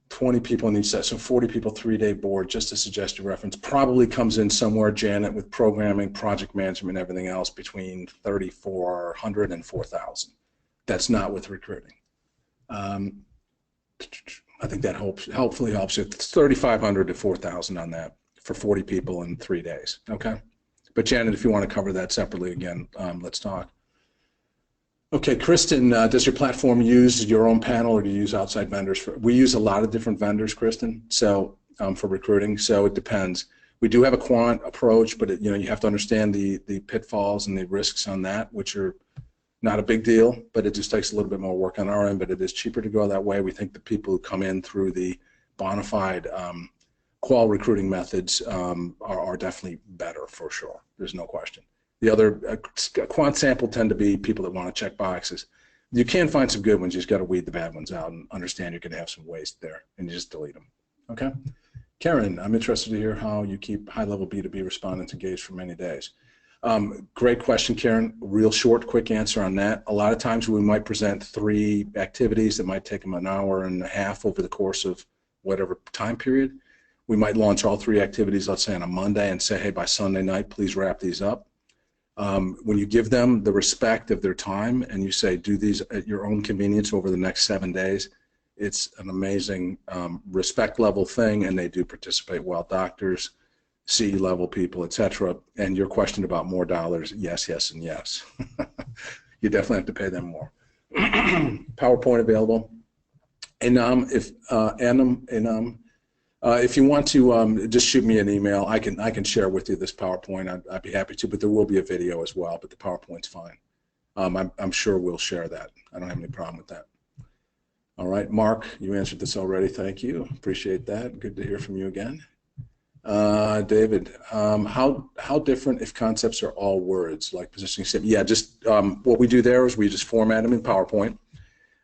Speaker 1: 20 people in each set, so 40 people, 3-day board, just a suggested reference. Probably comes in somewhere, Janet, with programming, project management, and everything else between 3,400 and 4,000. That's not with recruiting. I think that hopefully helps you. It's 3,500 to 4,000 on that for 40 people in 3 days, okay? But Janet, if you want to cover that separately again, let's talk. Okay, Kristen, does your platform use your own panel or do you use outside vendors? We use a lot of different vendors, Kristen, so for recruiting, so it depends. We do have a quant approach, but you have to understand the pitfalls and the risks on that, which are not a big deal, but it just takes a little bit more work on our end, but it is cheaper to go that way. We think the people who come in through the bona fide qual recruiting methods are definitely better for sure. There's no question. The other quant sample tend to be people that want to check boxes. You can find some good ones. You just got to weed the bad ones out and understand you're going to have some waste there, and you just delete them. Okay. Karen, I'm interested to hear how you keep high-level B2B respondents engaged for many days. Great question, Karen. Real short, quick answer on that. A lot of times we might present 3 activities that might take them an hour and a half over the course of whatever time period. We might launch all 3 activities, let's say on a Monday, and say, hey, by Sunday night, please wrap these up. When you give them the respect of their time and you say, do these at your own convenience over the next 7 days, it's an amazing respect level thing, and they do participate well. Doctors, C-level people, etc. And your question about more dollars, yes, yes, and yes. You definitely have to pay them more. PowerPoint available. If you want to just shoot me an email, I can share with you this PowerPoint. I'd be happy to, but there will be a video as well, but the PowerPoint's fine. I'm sure we'll share that. I don't have any problem with that. All right, Mark, you answered this already. Thank you. Appreciate that. Good to hear from you again. David, how different if concepts are all words, like positioning statement? Yeah, just what we do there is we just format them in PowerPoint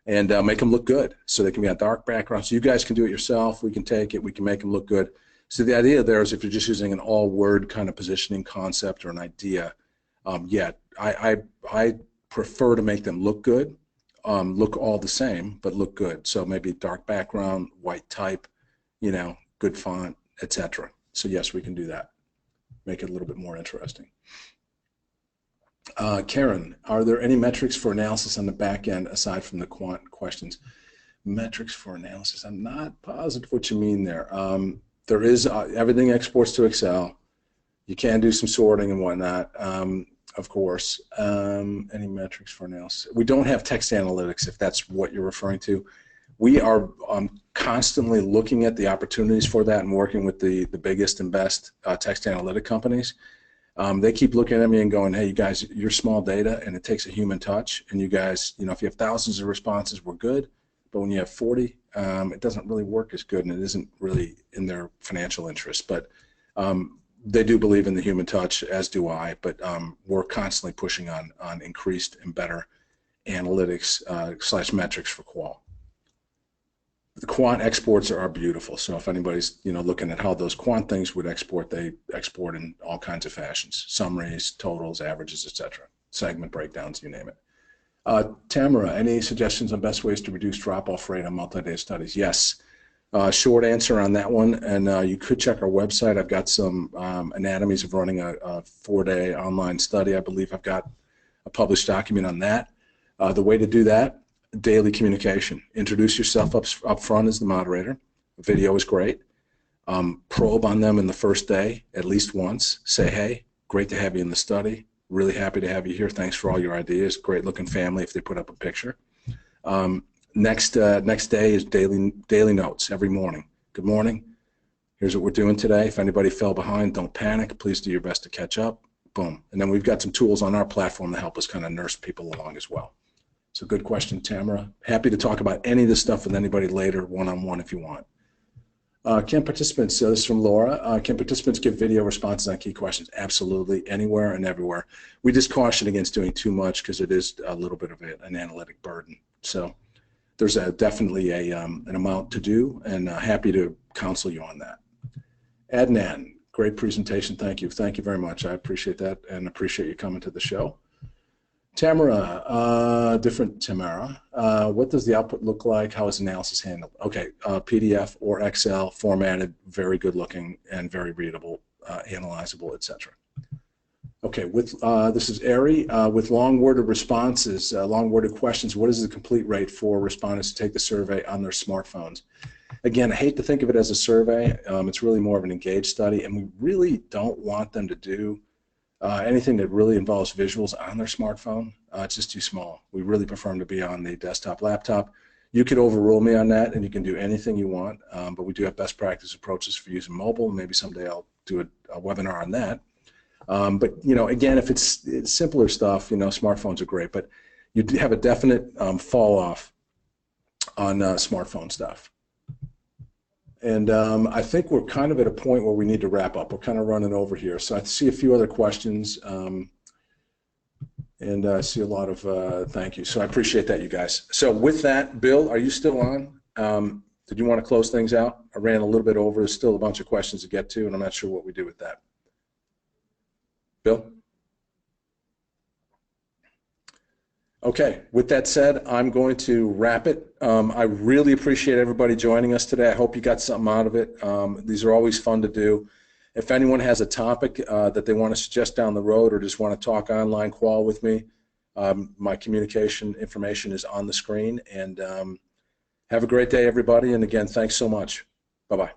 Speaker 1: and make them look good. So they can be on dark backgrounds. So you guys can do it yourself. We can take it. We can make them look good. So the idea there is if you're just using an all-word kind of positioning concept or an idea, I prefer to make them look good, look all the same, but look good. So maybe dark background, white type, good font, etc. So yes, we can do that. Make it a little bit more interesting. Karen, are there any metrics for analysis on the back end aside from the quant questions? Metrics for analysis, I'm not positive what you mean there. There is, everything exports to Excel. You can do some sorting and whatnot, of course. Any metrics for analysis? We don't have text analytics, if that's what you're referring to. We are constantly looking at the opportunities for that and working with the biggest and best text analytic companies. They keep looking at me and going, hey, you guys, you're small data and it takes a human touch. And you guys, if you have thousands of responses, we're good. But when you have 40, it doesn't really work as good and it isn't really in their financial interest. But they do believe in the human touch, as do I. But we're constantly pushing on increased and better analytics / metrics for qual. The quant exports are beautiful. So if anybody's looking at how those quant things would export, they export in all kinds of fashions: summaries, totals, averages, etc. Segment breakdowns, you name it. Tamara, any suggestions on best ways to reduce drop-off rate on multi-day studies? Yes. Short answer on that one, and you could check our website. I've got some anatomies of running a 4-day online study. I believe I've got a published document on that. The way to do that: daily communication. Introduce yourself up front as the moderator. Video is great. Probe on them in the first day at least once. Say, hey, great to have you in the study. Really happy to have you here. Thanks for all your ideas. Great looking family if they put up a picture. Next day is daily notes every morning. Good morning. Here's what we're doing today. If anybody fell behind, don't panic. Please do your best to catch up. Boom. And then we've got some tools on our platform to help us kind of nurse people along as well. So good question, Tamara. Happy to talk about any of this stuff with anybody later, one-on-one if you want. Can participants, so this is from Laura, can participants give video responses on key questions? Absolutely, anywhere and everywhere. We just caution against doing too much because it is a little bit of an analytic burden. So there's definitely an amount to do, and happy to counsel you on that. Adnan, great presentation. Thank you. Thank you very much. I appreciate that and appreciate you coming to the show. Tamara, different Tamara. What does the output look like? How is analysis handled? Okay, PDF or Excel formatted, very good looking and very readable, analyzable, etc. Okay, this is Ari. With long-worded responses, long-worded questions, what is the complete rate for respondents to take the survey on their smartphones? Again, I hate to think of it as a survey. It's really more of an engaged study, and we really don't want them to do anything that really involves visuals on their smartphone. It's just too small. We really prefer them to be on the desktop, laptop. You could overrule me on that, and you can do anything you want, but we do have best practice approaches for using mobile. Maybe someday I'll do a webinar on that. But, you know, again, if it's simpler stuff, you know, smartphones are great, but you do have a definite fall off on smartphone stuff. And I think we're kind of at a point where we need to wrap up. We're kind of running over here. So I see a few other questions, and I see a lot of thank you. So I appreciate that, you guys. So with that, Bill, are you still on? Did you want to close things out? I ran a little bit over. There's still a bunch of questions to get to, and I'm not sure what we do with that. Bill? Okay, with that said, I'm going to wrap it. I really appreciate everybody joining us today. I hope you got something out of it. These are always fun to do. If anyone has a topic that they want to suggest down the road or just want to talk online qual with me, my communication information is on the screen. And have a great day, everybody. And again, thanks so much. Bye-bye.